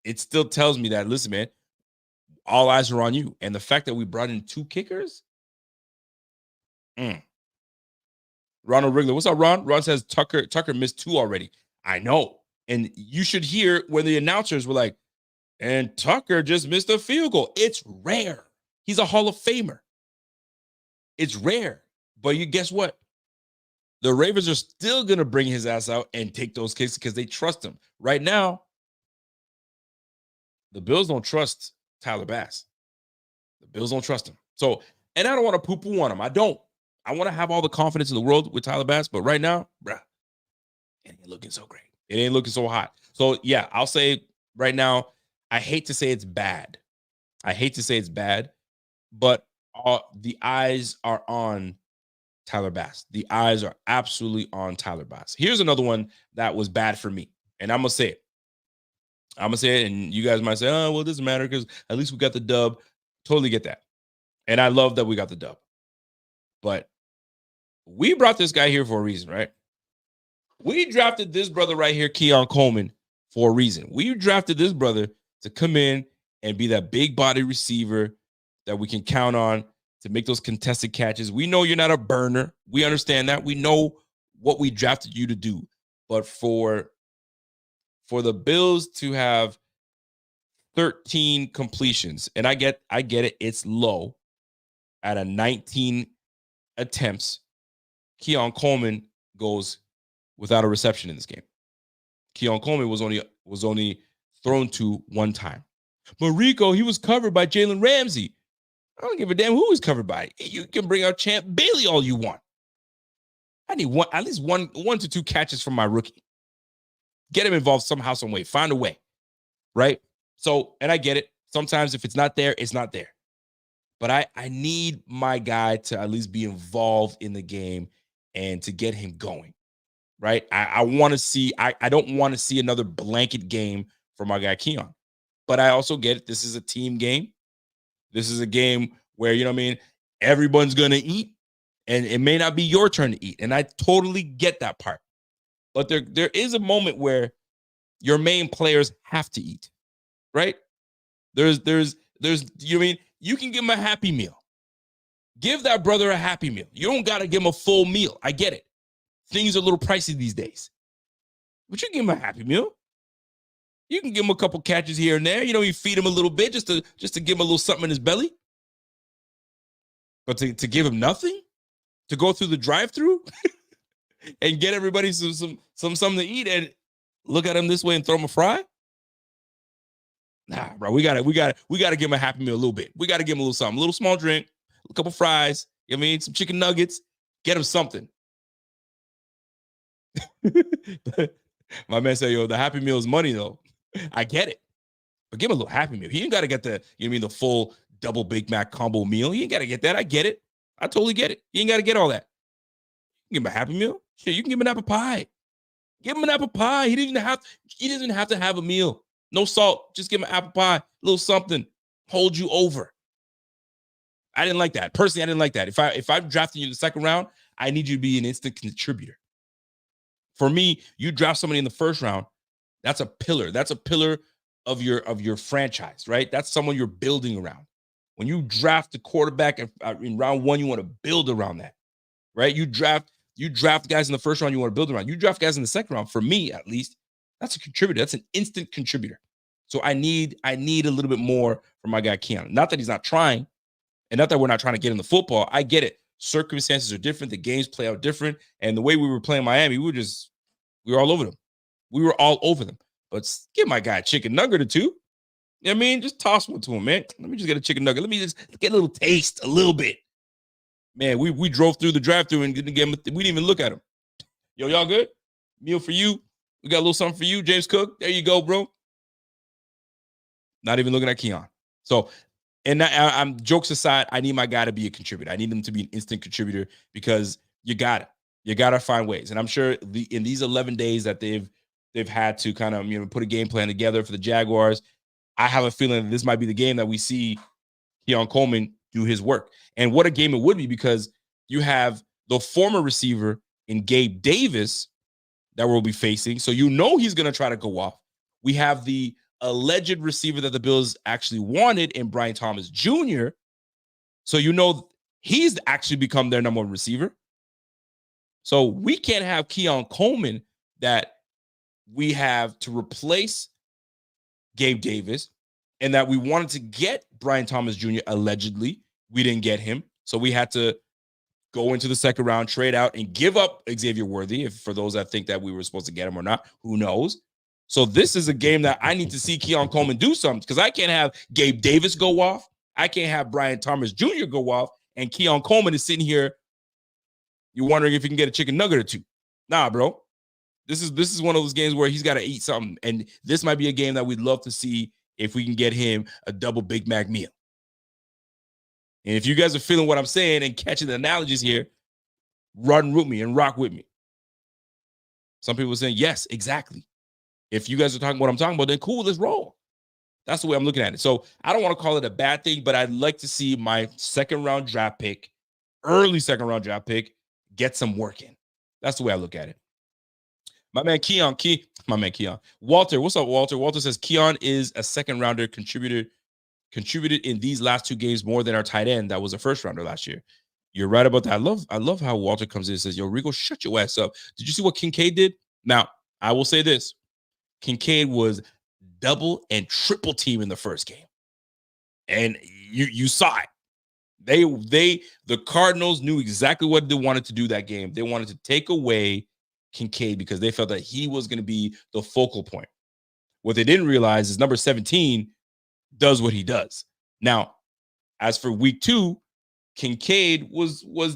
it still tells me that, listen, man, all eyes are on you. And the fact that we brought in 2 kickers. Ronald Wriggler. What's up, Ron? Ron says Tucker missed 2 already. I know. And you should hear when the announcers were like, and Tucker just missed a field goal. It's rare. He's a Hall of Famer. It's rare. But guess what? the Ravens are still going to bring his ass out and take those kicks because they trust him. Right now, the Bills don't trust Tyler Bass. The Bills don't trust him. So, and I don't want to poo-poo on him. I don't. I want to have all the confidence in the world with Tyler Bass, but right now, bruh, it ain't looking so great. It ain't looking so hot. So, yeah, I'll say right now, I hate to say it's bad. But the eyes are on Tyler Bass. The eyes are absolutely on Tyler Bass. Here's another one that was bad for me, and I'm going to say it. And you guys might say, oh, well, it doesn't matter because at least we got the dub. Totally get that. And I love that we got the dub. But we brought this guy here for a reason, right? We drafted this brother right here, Keon Coleman, for a reason. We drafted this brother to come in and be that big body receiver that we can count on to make those contested catches. We know you're not a burner. We understand that. We know what we drafted you to do. But for the Bills to have 13 completions, and I get it, it's low at a 19 attempts. Keon Coleman goes without a reception in this game. Keon Coleman was only thrown to one time. But Rico, he was covered by Jalen Ramsey. I don't give a damn who he's covered by. You can bring out Champ Bailey all you want. I need at least one to two catches from my rookie. Get him involved somehow, some way. Find a way, right? So, and I get it. Sometimes if it's not there, it's not there. But I need my guy to at least be involved in the game and to get him going, right? I want to see, I don't want to see another blanket game for my guy Keon. But I also get it. This is a team game. This is a game where, you know what I mean, everyone's going to eat, and it may not be your turn to eat. And I totally get that part. But there is a moment where your main players have to eat, right? There's you know what I mean? You can give him a happy meal. Give that brother a happy meal. You don't got to give him a full meal. I get it. Things are a little pricey these days. But you can give him a happy meal. You can give him a couple catches here and there. You know, you feed him a little bit just to give him a little something in his belly. But to give him nothing? To go through the drive-through and get everybody some something to eat and look at him this way and throw him a fry? Nah, bro, we gotta give him a happy meal a little bit. We gotta give him a little something, a little small drink, a couple fries, you know what I mean, some chicken nuggets, get him something. My man said, yo, the happy meal is money though. I get it. But give him a little happy meal. He ain't gotta get the, you know what I mean, the full double Big Mac combo meal. He ain't gotta get that. I get it. I totally get it. He ain't gotta get all that. Give him a happy meal. Shit, you can give him an apple pie. Give him an apple pie. He doesn't have to have a meal. No salt. Just give him an apple pie. A little something. Hold you over. I didn't like that. Personally, I didn't like that. If I'm drafting you in the second round, I need you to be an instant contributor. For me, you draft somebody in the first round, that's a pillar. That's a pillar of your franchise, right? That's someone you're building around. When you draft the quarterback in round one, you want to build around that, right? You draft guys in the first round you want to build around. You draft guys in the second round, for me at least, that's a contributor. That's an instant contributor. So I need a little bit more from my guy Keon. Not that he's not trying, and not that we're not trying to get in the football. I get it. Circumstances are different. The games play out different. And the way we were playing Miami, we were all over them. We were all over them. But give my guy a chicken nugget or two. You know what I mean? Just toss one to him, man. Let me just get a chicken nugget. Let me just get a little taste, a little bit. Man, we drove through the drive-thru and we didn't even look at him. Yo, y'all good? Meal for you. We got a little something for you, James Cook. There you go, bro. Not even looking at Keon. So, and I'm jokes aside, I need my guy to be a contributor. I need him to be an instant contributor because you got to find ways. And I'm sure in these 11 days that they've had to kind of, you know, put a game plan together for the Jaguars, I have a feeling that this might be the game that we see Keon Coleman do his work. And what a game it would be, because you have the former receiver in Gabe Davis that we'll be facing. So you know he's going to try to go off. We have the alleged receiver that the Bills actually wanted in Brian Thomas Jr. So you know he's actually become their number one receiver. So we can't have Keon Coleman that we have to replace Gabe Davis, and that we wanted to get Brian Thomas Jr. allegedly. We didn't get him. So we had to go into the second round, trade out, and give up Xavier Worthy. If for those that think that we were supposed to get him or not, who knows? So this is a game that I need to see Keon Coleman do something, because I can't have Gabe Davis go off. I can't have Brian Thomas Jr. go off, and Keon Coleman is sitting here. You're wondering if he can get a chicken nugget or two. Nah, bro. This is one of those games where he's got to eat something, and this might be a game that we'd love to see if we can get him a double Big Mac meal. And if you guys are feeling what I'm saying and catching the analogies here, run with me and rock with me. Some people are saying, yes, exactly. If you guys are talking what I'm talking about, then cool, let's roll. That's the way I'm looking at it. So I don't want to call it a bad thing, but I'd like to see my second-round draft pick, early second-round draft pick, get some work in. That's the way I look at it. My man Keon. Walter, what's up, Walter? Walter says Keon is a second-rounder, contributed in these last two games more than our tight end that was a first-rounder last year. You're right about that. I love how Walter comes in and says, yo, Rico, shut your ass up. Did you see what Kincaid did? Now, I will say this. Kincaid was double and triple team in the first game. And you saw it. The Cardinals knew exactly what they wanted to do that game. They wanted to take away Kincaid because they felt that he was going to be the focal point. What they didn't realize is number 17 does what he does. Now, as for week 2, Kincaid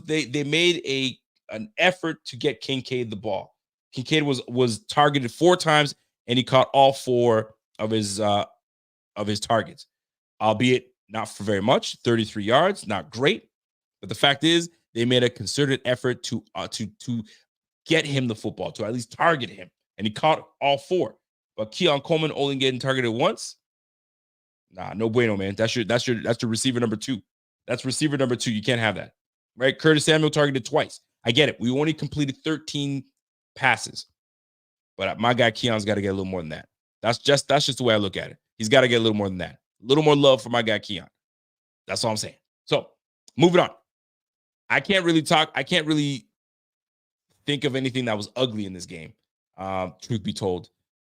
they made an effort to get Kincaid the ball. Kincaid was targeted 4 times and he caught all 4 of his targets, albeit not for very much. 33 yards, not great, but the fact is they made a concerted effort to get him the football, to at least target him, and he caught all 4. But Keon Coleman only getting targeted once. Nah, no bueno, man. That's your receiver number 2. That's receiver number 2. You can't have that, right? Curtis Samuel targeted twice. I get it. We only completed 13 passes, but my guy Keon's got to get a little more than that. That's just the way I look at it. He's got to get a little more than that. A little more love for my guy Keon. That's all I'm saying. So moving on. I can't really think of anything that was ugly in this game. Truth be told,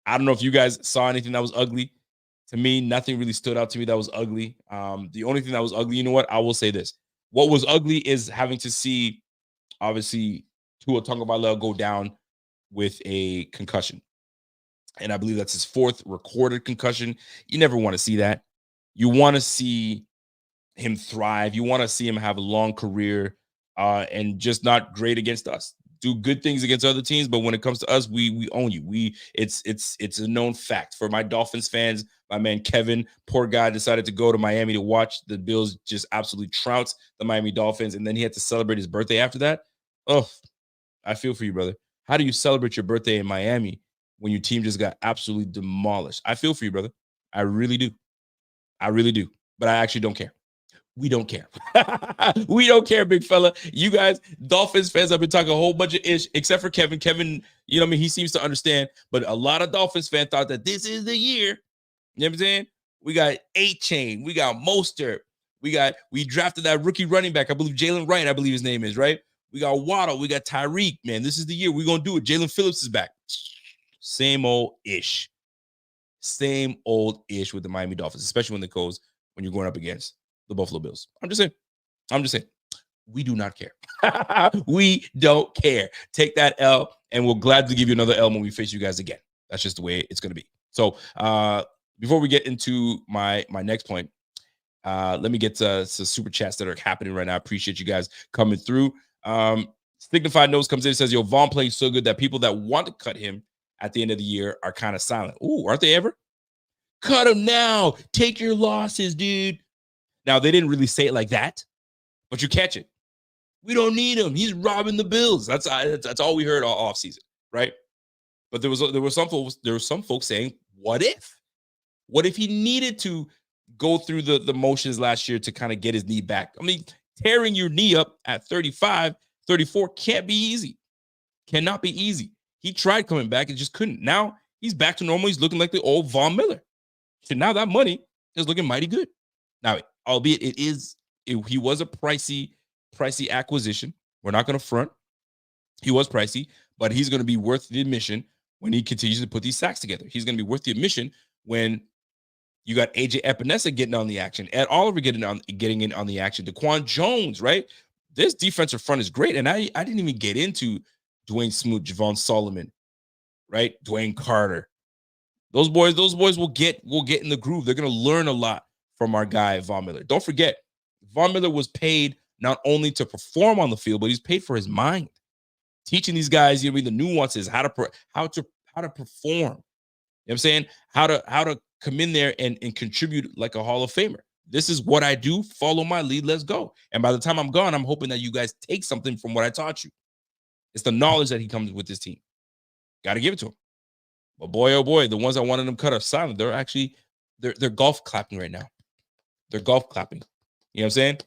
I don't know if you guys saw anything that was ugly. To me, nothing really stood out to me that was ugly. The only thing that was ugly, you know what? I will say this. What was ugly is having to see, obviously, Tua Tagovailoa go down with a concussion. And I believe that's his 4th recorded concussion. You never want to see that. You want to see him thrive. You want to see him have a long career and just not great against us. Do good things against other teams, but when it comes to us, we own you. It's a known fact. For my Dolphins fans, my man Kevin, poor guy, decided to go to Miami to watch the Bills just absolutely trounce the Miami Dolphins, and then he had to celebrate his birthday after that. Oh, I feel for you, brother. How do you celebrate your birthday in Miami when your team just got absolutely demolished? I feel for you, brother. I really do. I really do. But I actually don't care. We don't care. We don't care, big fella. You guys, Dolphins fans, have been talking a whole bunch of ish, except for Kevin. Kevin, you know what I mean? He seems to understand. But a lot of Dolphins fans thought that this is the year. You know what I'm saying? We got 8-Chain. We got Mostert. We drafted that rookie running back. I believe Jalen Wright, I believe his name is, right? We got Waddle. We got Tyreek. Man, this is the year. We're going to do it. Jalen Phillips is back. Same old-ish. Same old-ish with the Miami Dolphins, especially when you're going up against the Buffalo Bills. I'm just saying. We do not care. We don't care. Take that L, and we'll gladly give you another L when we face you guys again. That's just the way it's going to be. So before we get into my next point, let me get to some super chats that are happening right now. I appreciate you guys coming through. Signified Notes comes in and says, yo, Vaughn playing so good that people that want to cut him at the end of the year are kind of silent. Ooh, aren't they ever? Cut him now. Take your losses, dude. Now, they didn't really say it like that, but you catch it. We don't need him. He's robbing the Bills. That's all we heard all offseason, right? But there were some folks saying, what if? What if he needed to go through the motions last year to kind of get his knee back? I mean, tearing your knee up at 35, 34 can't be easy. Cannot be easy. He tried coming back and just couldn't. Now he's back to normal. He's looking like the old Von Miller. So now that money is looking mighty good. Now, albeit he was a pricey acquisition. We're not going to front. He was pricey, but he's going to be worth the admission when he continues to put these sacks together. He's going to be worth the admission when you got AJ Epinesa getting on the action, Ed Oliver getting in on the action, DaQuan Jones, right? this defensive front is great. And I didn't even get into Dwayne Smoot, Javon Solomon, right? Dwayne Carter. Those boys will get in the groove. They're going to learn a lot from our guy, Von Miller. Don't forget, Von Miller was paid not only to perform on the field, but he's paid for his mind. Teaching these guys, the nuances, how to perform. You know what I'm saying? How to come in there and contribute like a Hall of Famer. This is what I do. Follow my lead. Let's go. And by the time I'm gone, I'm hoping that you guys take something from what I taught you. It's the knowledge that he comes with this team. Got to give it to him. But boy, oh boy, the ones that wanted him cut are silent. They're actually they're golf clapping right now. They're golf clapping. You know what I'm saying?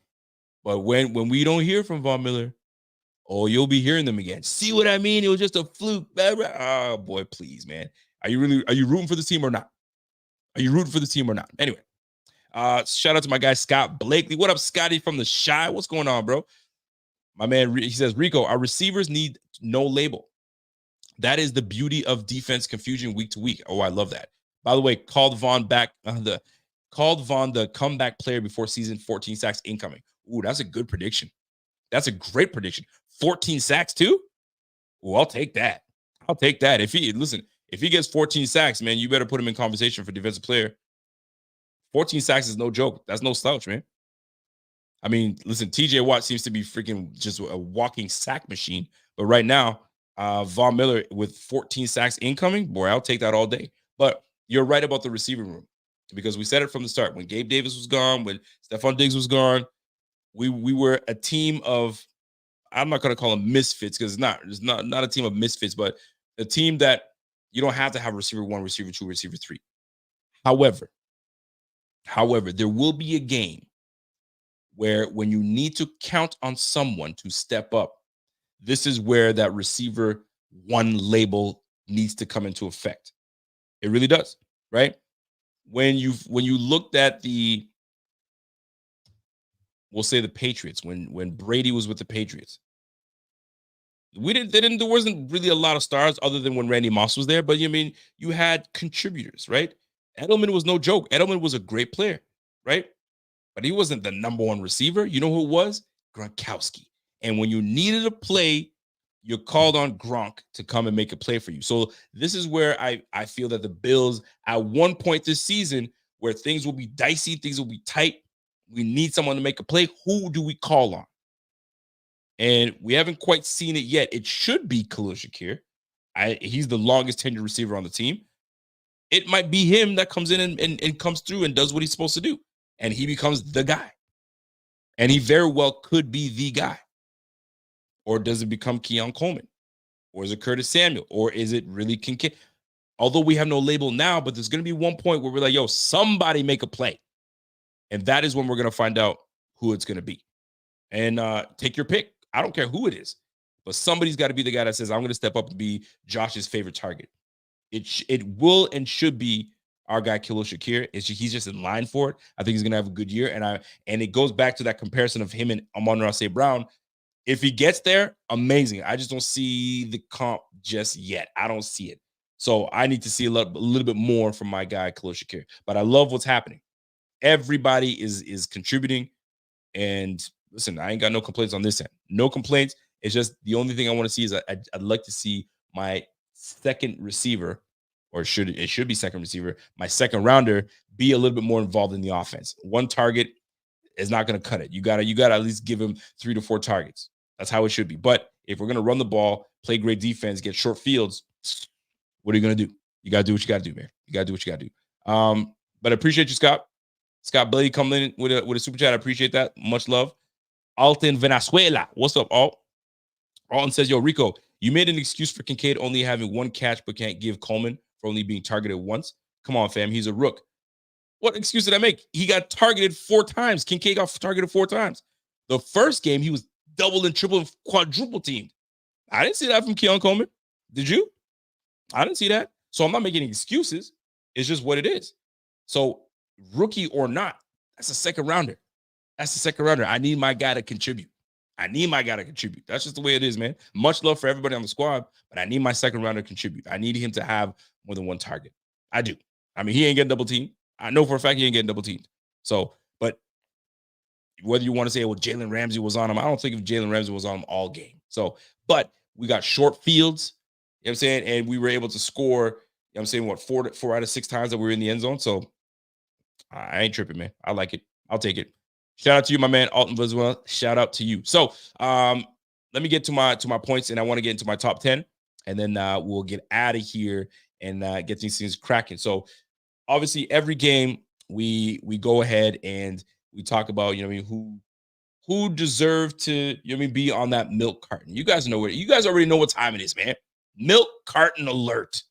But when we don't hear from Von Miller, oh, you'll be hearing them again. See what I mean? It was just a fluke. Oh boy, please, man. Are you rooting for the team or not? Are you rooting for the team or not? Anyway, shout out to my guy Scott Blakely. What up, Scotty from the Shy? What's going on, bro? My man, he says, Rico, our receivers need no label. That is the beauty of defense confusion week to week. Oh, I love that. By the way, called Von the comeback player before season, 14 sacks incoming. Ooh, that's a good prediction. That's a great prediction. 14 sacks too? Ooh, I'll take that. I'll take that. If he gets 14 sacks, man, you better put him in conversation for defensive player. 14 sacks is no joke. That's no slouch, man. I mean, listen, TJ Watt seems to be freaking just a walking sack machine. But right now, Von Miller with 14 sacks incoming, boy, I'll take that all day. But you're right about the receiver room, because we said it from the start. When Gabe Davis was gone, when Stephon Diggs was gone, we were a team of, I'm not going to call them misfits, because it's not a team of misfits, but a team that you don't have to have receiver 1, receiver 2, receiver 3. However, there will be a game where when you need to count on someone to step up, this is where that receiver 1 label needs to come into effect. It really does, right? When you looked at we'll say the Patriots, when Brady was with the Patriots, there wasn't really a lot of stars other than when Randy Moss was there, but you had contributors, right? Edelman was no joke. Edelman was a great player, right? But he wasn't the number 1 receiver. You know who it was? Gronkowski. And when you needed a play, you called on Gronk to come and make a play for you. So this is where I feel that the Bills, at one point this season, where things will be dicey, things will be tight, we need someone to make a play. Who do we call on? And we haven't quite seen it yet. It should be Khalil Shakir. He's the longest tenured receiver on the team. It might be him that comes in and comes through and does what he's supposed to do. And he becomes the guy. And he very well could be the guy. Or does it become Keon Coleman? Or is it Curtis Samuel? Or is it really Kincaid? Although we have no label now, but there's going to be one point where we're like, yo, somebody make a play. And that is when we're going to find out who it's going to be. And take your pick. I don't care who it is. But somebody's got to be the guy that says, I'm going to step up and be Josh's favorite target. It will and should be our guy, Khalil Shakir. He's just in line for it. I think he's going to have a good year. And it goes back to that comparison of him and Amon-Ra St. Brown. If he gets there, amazing. I just don't see the comp just yet. I don't see it. So I need to see a little bit more from my guy, Khalil Shakir. But I love what's happening. Everybody is contributing. And listen, I ain't got no complaints on this end. No complaints. It's just the only thing I want to see is I'd like to see my second receiver, or it should be second receiver, my second rounder, be a little bit more involved in the offense. 1 target is not going to cut it. You gotta at least give him 3 to 4 targets. That's how it should be. But if we're going to run the ball, play great defense, get short fields, what are you going to do? You got to do what you got to do, man. You got to do what you got to do. But I appreciate you, Scott. Scott Blady coming in with a super chat. I appreciate that. Much love. Alton Venezuela. What's up, Alt? Alton says, yo, Rico, you made an excuse for Kincaid only having 1 catch but can't give Coleman for only being targeted once. Come on, fam. He's a rook. What excuse did I make? He got targeted 4 times. Kincaid got targeted 4 times. The first game, he was double and triple and quadruple teamed. I didn't see that from Keon Coleman. Did you? I didn't see that. So I'm not making excuses. It's just what it is. So rookie or not, that's a second rounder. That's the second rounder. I need my guy to contribute. That's just the way it is, man. Much love for everybody on the squad, but I need my second rounder to contribute. I need him to have more than 1 target. I do. I mean, he ain't getting double teamed. I know for a fact he ain't getting double teamed. So, but whether you want to say, well, Jalen Ramsey was on him, I don't think if Jalen Ramsey was on him all game. So, but we got short fields, you know what I'm saying? And we were able to score, you know what I'm saying, what, four out of 6 times that we were in the end zone. So I ain't tripping, man. I like it. I'll take it. Shout out to you, my man, Alton Vizwell. Shout out to you. So let me get to my points, and I want to get into my top 10, and then we'll get out of here and get these things cracking. So obviously every game we go ahead and we talk about, you know what I mean, who deserved to, you know what I mean, be on that milk carton. You guys know you guys already know what time it is, man. Milk carton alert.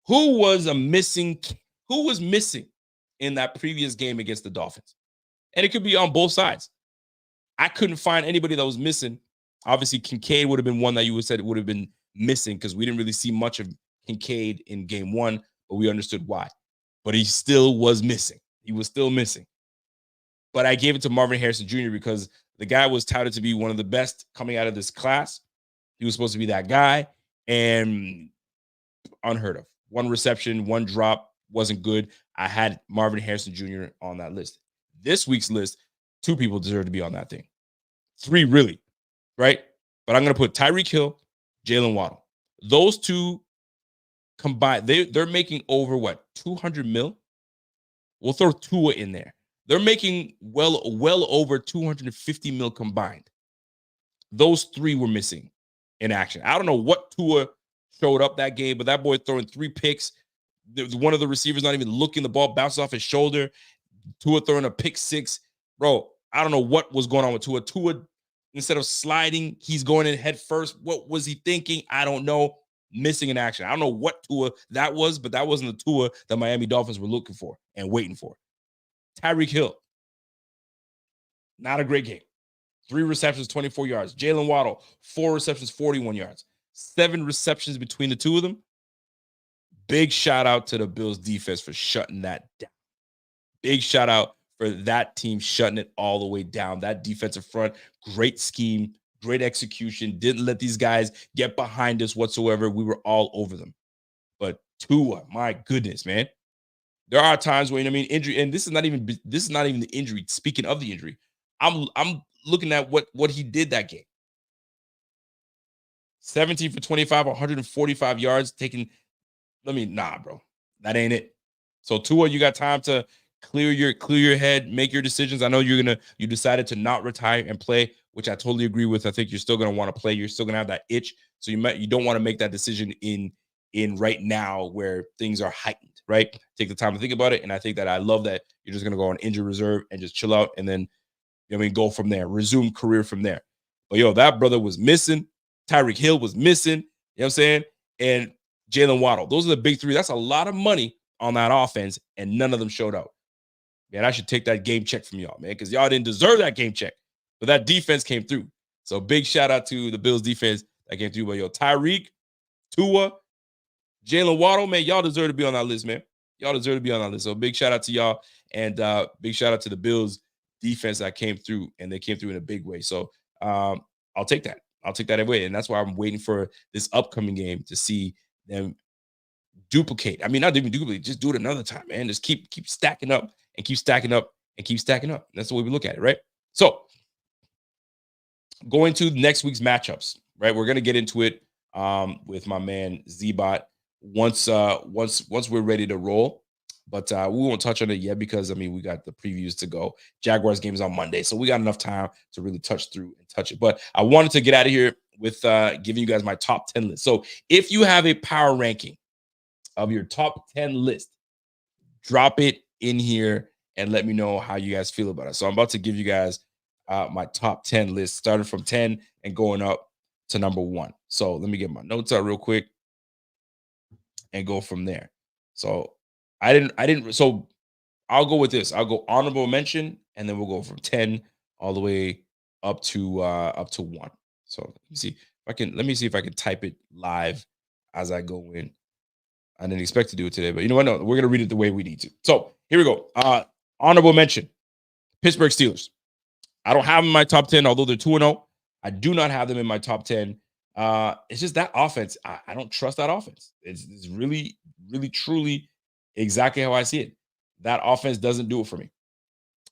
Who was missing in that previous game against the Dolphins? And it could be on both sides. I couldn't find anybody that was missing. Obviously, Kincaid would have been one that you would said would have been missing, because we didn't really see much of Kincaid in game 1, but we understood why. But he still was missing. He was still missing. But I gave it to Marvin Harrison Jr. because the guy was touted to be one of the best coming out of this class. He was supposed to be that guy, and unheard of. 1 reception, 1 drop, wasn't good. I had Marvin Harrison Jr. on that list. This week's list, 2 people deserve to be on that thing. 3, really, right? But I'm going to put Tyreek Hill, Jalen Waddle. Those 2 combined, they're making over, what, 200 mil? We'll throw Tua in there. They're making well over 250 mil combined. Those 3 were missing in action. I don't know what Tua showed up that game, but that boy throwing 3 picks. One of the receivers not even looking, the ball bounced off his shoulder. Tua throwing a pick 6. Bro, I don't know what was going on with Tua. Tua, instead of sliding, he's going in head first. What was he thinking? I don't know. Missing in action. I don't know what Tua that was, but that wasn't the Tua that Miami Dolphins were looking for and waiting for. Tyreek Hill, not a great game. 3 receptions, 24 yards. Jalen Waddle, 4 receptions, 41 yards. 7 receptions between the 2 of them. Big shout out to the Bills defense for shutting that down. Big shout out for that team shutting it all the way down. That defensive front, great scheme, great execution. Didn't let these guys get behind us whatsoever. We were all over them. But Tua, my goodness, man. There are times where, you know what I mean, injury, and this is not even the injury. Speaking of the injury, I'm looking at what he did that game. 17 for 25, 145 yards taking. Nah, bro. That ain't it. So Tua, you got time to clear your head, make your decisions. I know you decided to not retire and play, which I totally agree with. I think you're still gonna want to play. You're still gonna have that itch. So you don't want to make that decision in right now where things are heightened, right? Take the time to think about it. And I think that I love that you're just gonna go on injury reserve and just chill out, and then, you know what I mean, go from there, resume career from there. But that brother was missing. Tyreek Hill was missing. You know what I'm saying? And Jalen Waddle. Those are the big 3. That's a lot of money on that offense, and none of them showed up. Man, I should take that game check from y'all, man, because y'all didn't deserve that game check. But that defense came through. So big shout out to the Bills defense that came through. But Tyreek, Tua, Jalen Waddle, man, y'all deserve to be on that list, man. Y'all deserve to be on that list. So big shout out to y'all, and big shout out to the Bills defense that came through, and they came through in a big way. So I'll take that. I'll take that away. And that's why I'm waiting for this upcoming game to see them duplicate. I mean, not even duplicate, just do it another time, man. Just keep stacking up and keep stacking up and keep stacking up. That's the way we look at it, right? So going to next week's matchups, right? We're gonna get into it with my man Z-Bot once we're ready to roll. But we won't touch on it yet because, I mean, we got the previews to go. Jaguars game is on Monday, so we got enough time to really touch through and touch it. But I wanted to get out of here with giving you guys my top 10 list. So if you have a power ranking of your top 10 list, drop it in here and let me know how you guys feel about it. So I'm about to give you guys my top 10 list, starting from 10 and going up to number 1. So let me get my notes out real quick and go from there. So I didn't. So I'll go with this. I'll go honorable mention, and then we'll go from 10 all the way up to 1. So let me see if I can type it live as I go in. I didn't expect to do it today, but you know what? No, we're gonna read it the way we need to. So here we go. Honorable mention: Pittsburgh Steelers. I don't have them in my top 10, although they're 2-0. I do not have them in my top 10. It's just that offense. I don't trust that offense. It's really, really, truly exactly how I see it. That offense doesn't do it for me.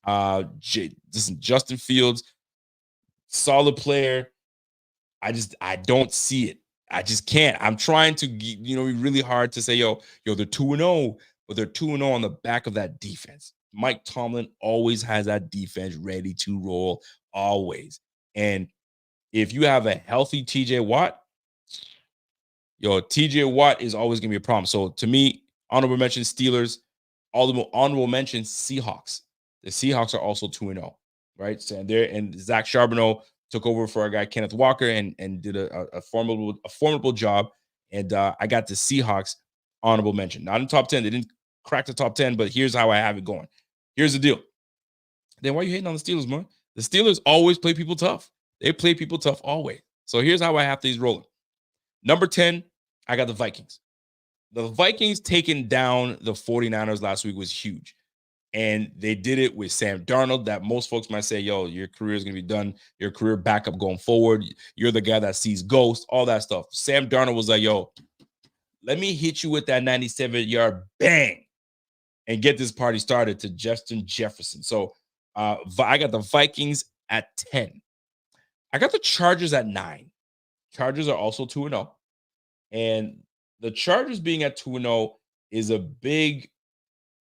Listen, Justin Fields, solid player. I don't see it. I just can't. I'm trying to, really hard to say, yo, they're 2-0, but they're 2-0 on the back of that defense. Mike Tomlin always has that defense ready to roll, always. And if you have a healthy TJ Watt, TJ Watt is always going to be a problem. So to me, honorable mention Steelers, honorable mention Seahawks. The Seahawks are also 2-0, right? So and Zach Charbonneau took over for our guy Kenneth Walker and did a formidable job. And I got the Seahawks honorable mention. Not in top 10. They didn't crack the top 10, but here's how I have it going. Here's the deal. Then why are you hating on the Steelers, man? The Steelers always play people tough. They play people tough always. So here's how I have these rolling. Number 10, I got the Vikings. The Vikings taking down the 49ers last week was huge. And they did it with Sam Darnold, that most folks might say, yo, your career is going to be done. Your career backup going forward. You're the guy that sees ghosts, all that stuff. Sam Darnold was like, yo, let me hit you with that 97-yard bang and get this party started to Justin Jefferson. So I got the Vikings at 10. I got the Chargers at 9. Chargers are also 2-0. And the Chargers being at 2-0 is a big,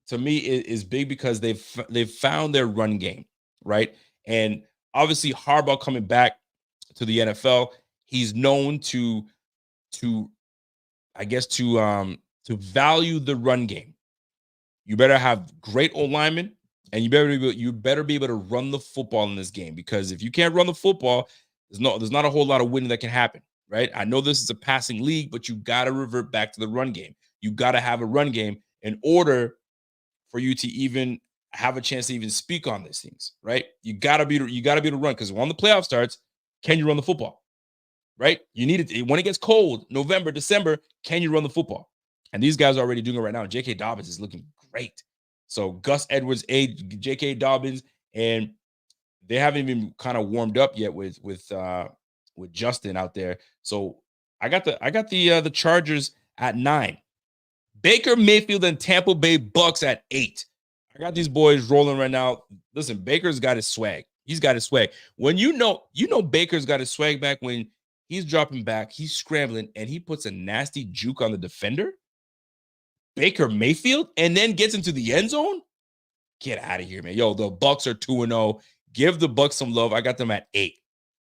to me, is big because they've found their run game, right? And obviously Harbaugh coming back to the NFL, he's known to value the run game. You better have great old linemen, and you better be able to run the football in this game, because if you can't run the football, there's not a whole lot of winning that can happen, right? I know this is a passing league, but you got to revert back to the run game. You got to have a run game in order for you to even have a chance to even speak on these things, right? You got to be able to run, because when the playoff starts, can you run the football, right? You need it when it gets cold, November, December. Can you run the football? And these guys are already doing it right now. J.K. Dobbins is looking great. So Gus Edwards, J.K. Dobbins, and they haven't even kind of warmed up yet with Justin out there. So I got the Chargers at 9. Baker Mayfield and Tampa Bay Bucks at 8. I got these boys rolling right now. Listen, Baker's got his swag. He's got his swag. When you know Baker's got his swag back when he's dropping back, he's scrambling, and he puts a nasty juke on the defender. Baker Mayfield, and then gets into the end zone. Get out of here, man. Yo, the Bucks are 2-0. Give the Bucks some love. I got them at 8.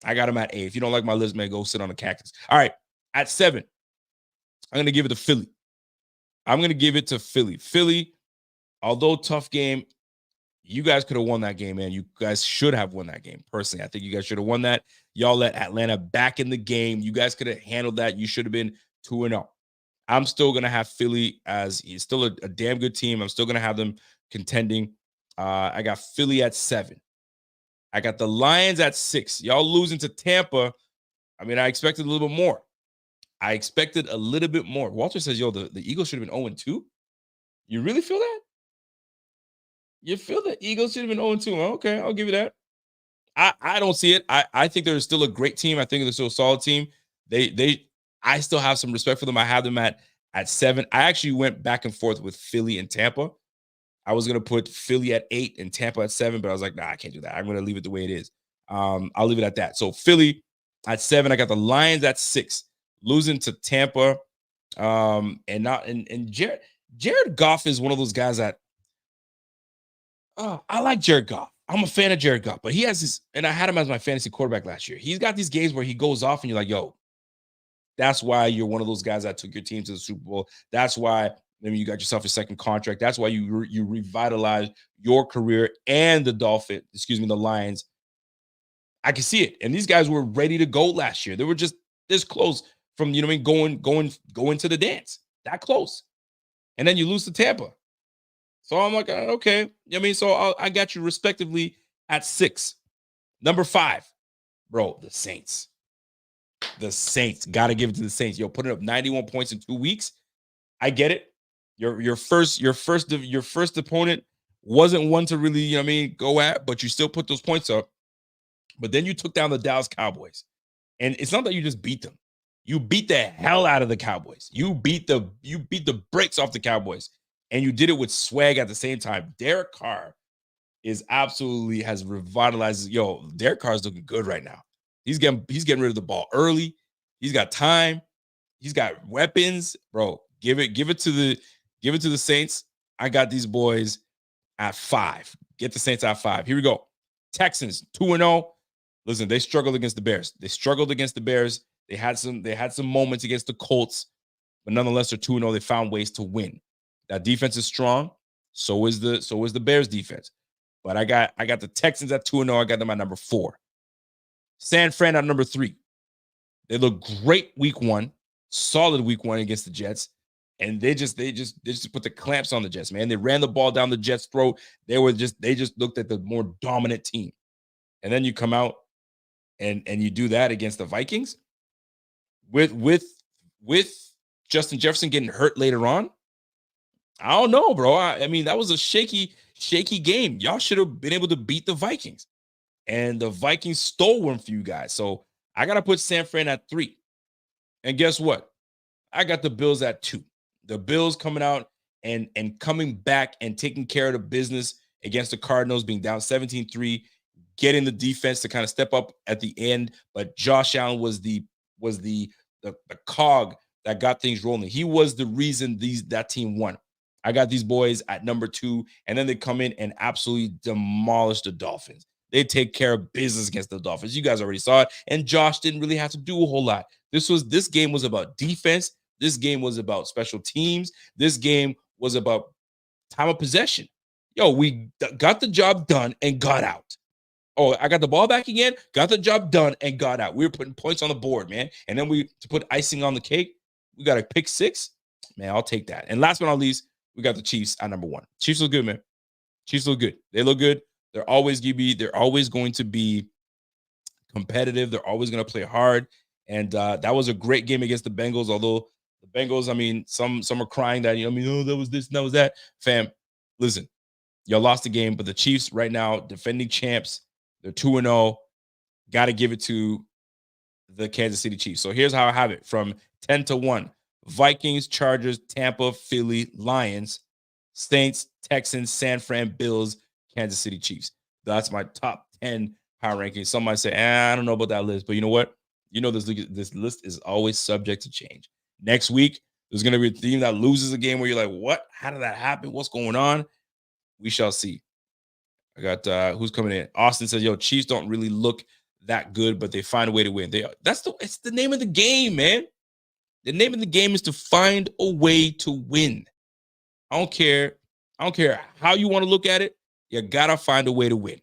If you don't like my list, man, go sit on the cactus. All right, at 7, I'm going to give it to Philly. Philly, although tough game, you guys could have won that game, man. You guys should have won that game. Personally, I think you guys should have won that. Y'all let Atlanta back in the game. You guys could have handled that. You should have been 2-0. I'm still going to have Philly as he's still a damn good team. I'm still going to have them contending. I got Philly at 7. I got the Lions at 6. Y'all losing to Tampa. I mean, I expected a little bit more. Walter says, yo, the Eagles should have been 0-2. You really feel that? You feel the Eagles should have been 0-2. Okay, I'll give you that. I don't see it. I think they're still a great team. I think they're still a solid team. I still have some respect for them. I have them at 7. I actually went back and forth with Philly and Tampa. I was going to put Philly at 8 and Tampa at 7, but I was like, nah, I can't do that. I'm going to leave it the way it is. I'll leave it at that. So Philly at 7. I got the Lions at 6, losing to Tampa. And Jared Goff is one of those guys that I like Jared Goff. I'm a fan of Jared Goff, but he has this, and I had him as my fantasy quarterback last year. He's got these games where he goes off and you're like, yo, that's why you're one of those guys that took your team to the Super Bowl. That's why you got yourself a second contract. That's why you revitalized your career and the Lions. I can see it. And these guys were ready to go last year. They were just this close from, going to the dance. That close. And then you lose to Tampa. So I'm like, okay. So I got you respectively at 6. Number 5, bro, the Saints. The Saints. Got to give it to the Saints. Yo, putting up 91 points in 2 weeks. I get it. Your first opponent wasn't one to really, go at, but you still put those points up. But then you took down the Dallas Cowboys. And it's not that you just beat them. You beat the hell out of the Cowboys. You beat the brakes off the Cowboys. And you did it with swag at the same time. Derek Carr has revitalized. Yo, Derek Carr's looking good right now. He's getting rid of the ball early. He's got time. He's got weapons, bro. Give it to the Saints. I got these boys at 5. Get the Saints at 5. Here we go. Texans 2-0. Listen, they struggled against the Bears. They had some moments against the Colts, but nonetheless, they're 2-0. They found ways to win. That defense is strong. So is the Bears defense. But I got the Texans at 2-0. I got them at number 4. San Fran at number 3. They look great week 1, solid week 1 against the Jets. And they just put the clamps on the Jets, man. They ran the ball down the Jets' throat. They just looked at the more dominant team. And then you come out and you do that against the Vikings with Justin Jefferson getting hurt later on. I don't know, bro. I mean, that was a shaky game. Y'all should have been able to beat the Vikings. And the Vikings stole one for you guys. So I got to put San Fran at 3. And guess what? I got the Bills at 2. The Bills coming out and coming back and taking care of the business against the Cardinals, being down 17-3, getting the defense to kind of step up at the end. But Josh Allen was the cog that got things rolling. He was the reason that team won. I got these boys at number 2, and then they come in and absolutely demolish the Dolphins. They take care of business against the Dolphins. You guys already saw it. And Josh didn't really have to do a whole lot. This game was about defense. This game was about special teams. This game was about time of possession. Yo, we got the job done and got out. Oh, I got the ball back again, got the job done and got out. We were putting points on the board, man. And then to put icing on the cake, we got a pick 6. Man, I'll take that. And last but not least, we got the Chiefs at number 1. Chiefs look good, man. Chiefs look good. They look good. They're always going to be competitive. They're always going to play hard. And that was a great game against the Bengals. Although the Bengals, I mean, some are crying that, oh, that was this and that was that. Fam, listen, y'all lost the game, but the Chiefs right now, defending champs, they're 2-0. Got to give it to the Kansas City Chiefs. So here's how I have it from 10-1. Vikings, Chargers, Tampa, Philly, Lions, Saints, Texans, San Fran, Bills, Kansas City Chiefs. That's my top 10 power rankings. Some might say, I don't know about that list, but you know what? This list is always subject to change. Next week, there's going to be a team that loses a game where you're like, what? How did that happen? What's going on? We shall see. I got who's coming in. Austin says, yo, Chiefs don't really look that good, but they find a way to win. It's the name of the game, man. The name of the game is to find a way to win. I don't care how you want to look at it. You gotta find a way to win.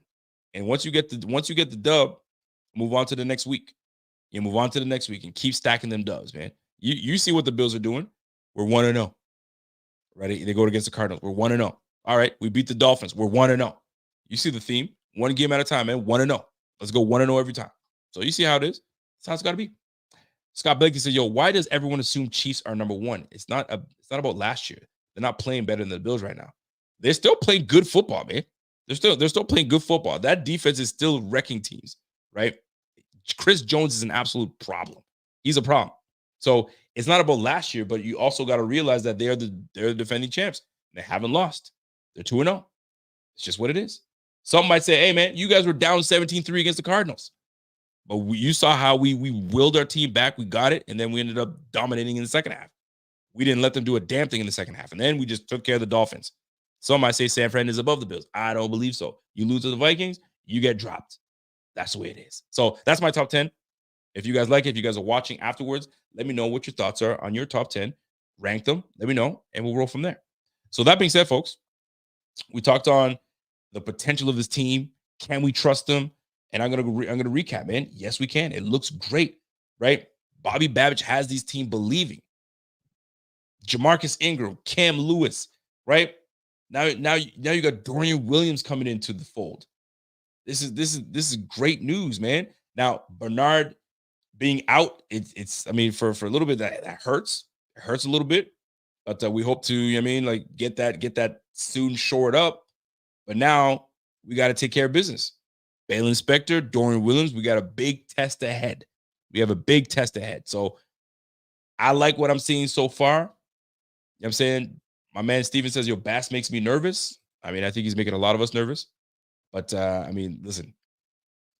And once you get the dub, move on to the next week. You move on to the next week and keep stacking them dubs, man. You see what the Bills are doing. We're 1-0. Ready? They go against the Cardinals. We're 1-0. All right, we beat the Dolphins. We're 1-0. You see the theme? One game at a time, man. 1-0. Let's go 1-0 every time. So you see how it is. That's how it's got to be. Scott Blakey said, yo, why does everyone assume Chiefs are number 1? It's not about last year. They're not playing better than the Bills right now. They're still playing good football, man. They're still playing good football. That defense is still wrecking teams, right? Chris Jones is an absolute problem. He's a problem. So it's not about last year, but you also got to realize that they're the defending champs. They haven't lost. They're 2-0. It's just what it is. Some might say, hey, man, you guys were down 17-3 against the Cardinals. But you saw how we willed our team back. We got it, and then we ended up dominating in the second half. We didn't let them do a damn thing in the second half. And then we just took care of the Dolphins. Some might say San Fran is above the Bills. I don't believe so. You lose to the Vikings, you get dropped. That's the way it is. So that's my top 10. If you guys like it, if you guys are watching afterwards, let me know what your thoughts are on your top 10. Rank them. Let me know, and we'll roll from there. So that being said, folks, we talked on the potential of this team. Can we trust them? And I'm gonna recap, man. Yes, we can. It looks great, right? Bobby Babbage has these team believing. Jamarcus Ingram, Cam Lewis, right? Now you got Dorian Williams coming into the fold. This is great news, man. Now Bernard being out, it's I mean for a little bit that hurts. It hurts a little bit, but we hope to get that soon shored up. But now we got to take care of business. Balin Spector, Dorian Williams, we got a big test ahead. We have a big test ahead. So I like what I'm seeing so far. You know what I'm saying? My man Steven says, yo, Bass makes me nervous. I mean, I think he's making a lot of us nervous. But I mean, listen,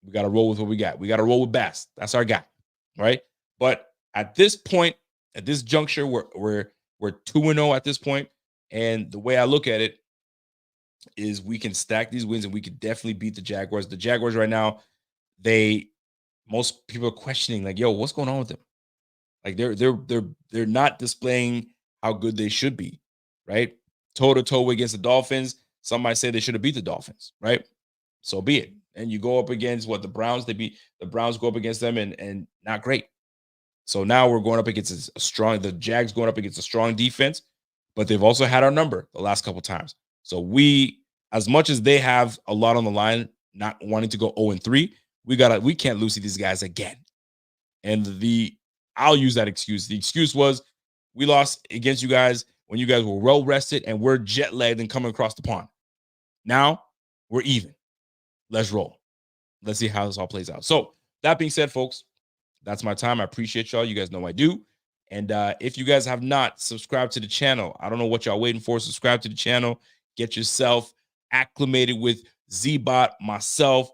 we got to roll with what we got. We got to roll with Bass. That's our guy, right? But at this point, at this juncture, we're 2-0 at this point, and the way I look at it is we can stack these wins and we could definitely beat the Jaguars. The Jaguars right now, most people are questioning, like, yo, what's going on with them? Like they're not displaying how good they should be, right? Toe to toe against the Dolphins. Some might say they should have beat the Dolphins, right? So be it. And you go up against the Browns. The Browns go up against them and not great. So now we're going up against the Jags going up against a strong defense, but they've also had our number the last couple times. So we, as much as they have a lot on the line, not wanting to go 0-3, we can't lose to these guys again. And I'll use that excuse. The excuse was we lost against you guys when you guys were well rested and we're jet lagged and coming across the pond. Now we're even. Let's roll. Let's see how this all plays out. So that being said, folks, that's my time. I appreciate y'all. You guys know I do. And if you guys have not subscribed to the channel, I don't know what y'all waiting for. Subscribe to the channel. Get yourself acclimated with Z-Bot, myself.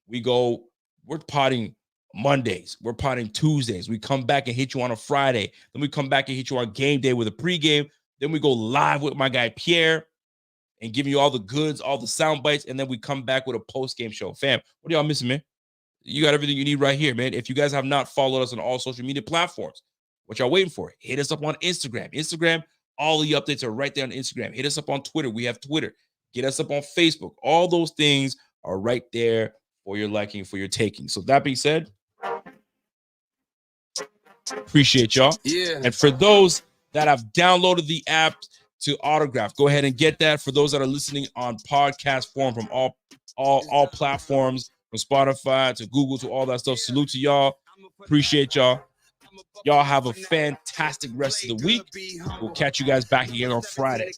We're potting Mondays. We're potting Tuesdays. We come back and hit you on a Friday. Then we come back and hit you on game day with a pregame. Then we go live with my guy Pierre and giving you all the goods, all the sound bites. And then we come back with a post-game show. Fam, what are y'all missing, man? You got everything you need right here, man. If you guys have not followed us on all social media platforms, what y'all waiting for? Hit us up on Instagram. All the updates are right there on Instagram. Hit us up on Twitter. We have Twitter. Get us up on Facebook. All those things are right there for your liking, for your taking. So that being said, appreciate y'all. Yeah. And for those that have downloaded the app to autograph, go ahead and get that. For those that are listening on podcast form from all platforms, from Spotify to Google to all that stuff, salute to y'all. Appreciate y'all. Y'all have a fantastic rest of the week. We'll catch you guys back again on Friday.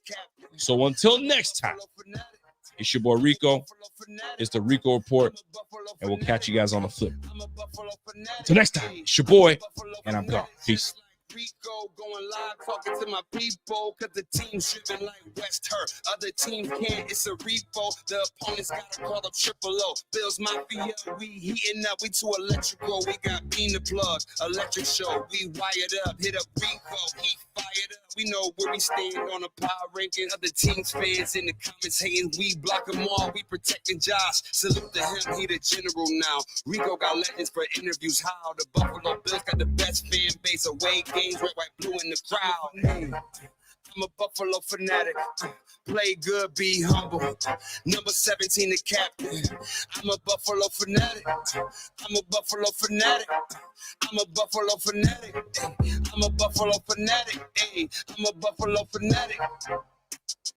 So until next time, it's your boy Rico. It's the Rico Report, and we'll catch you guys on the flip. Until next time, it's your boy, and I'm gone. Peace. Rico going live, talking to my people, cause the team's driven like West Hurt. Other teams can't, it's a repo. The opponents gotta call up Triple O. Bills Mafia, we heating up, we too electrical. We got Bean the Plug, electric show. We wired up, hit up Rico, he fired up. We know where we stand on the power ranking. Other teams fans in the comments hating, we block them all. We protecting Josh, salute to him, he the general now. Rico got legends for interviews. How the Buffalo Bills got the best fan base away. Games red, white, blue in the crowd. I'm a Buffalo fanatic. Play good, be humble. Number 17, the captain. I'm a Buffalo fanatic. I'm a Buffalo fanatic. I'm a Buffalo fanatic. I'm a Buffalo fanatic. I'm a Buffalo fanatic.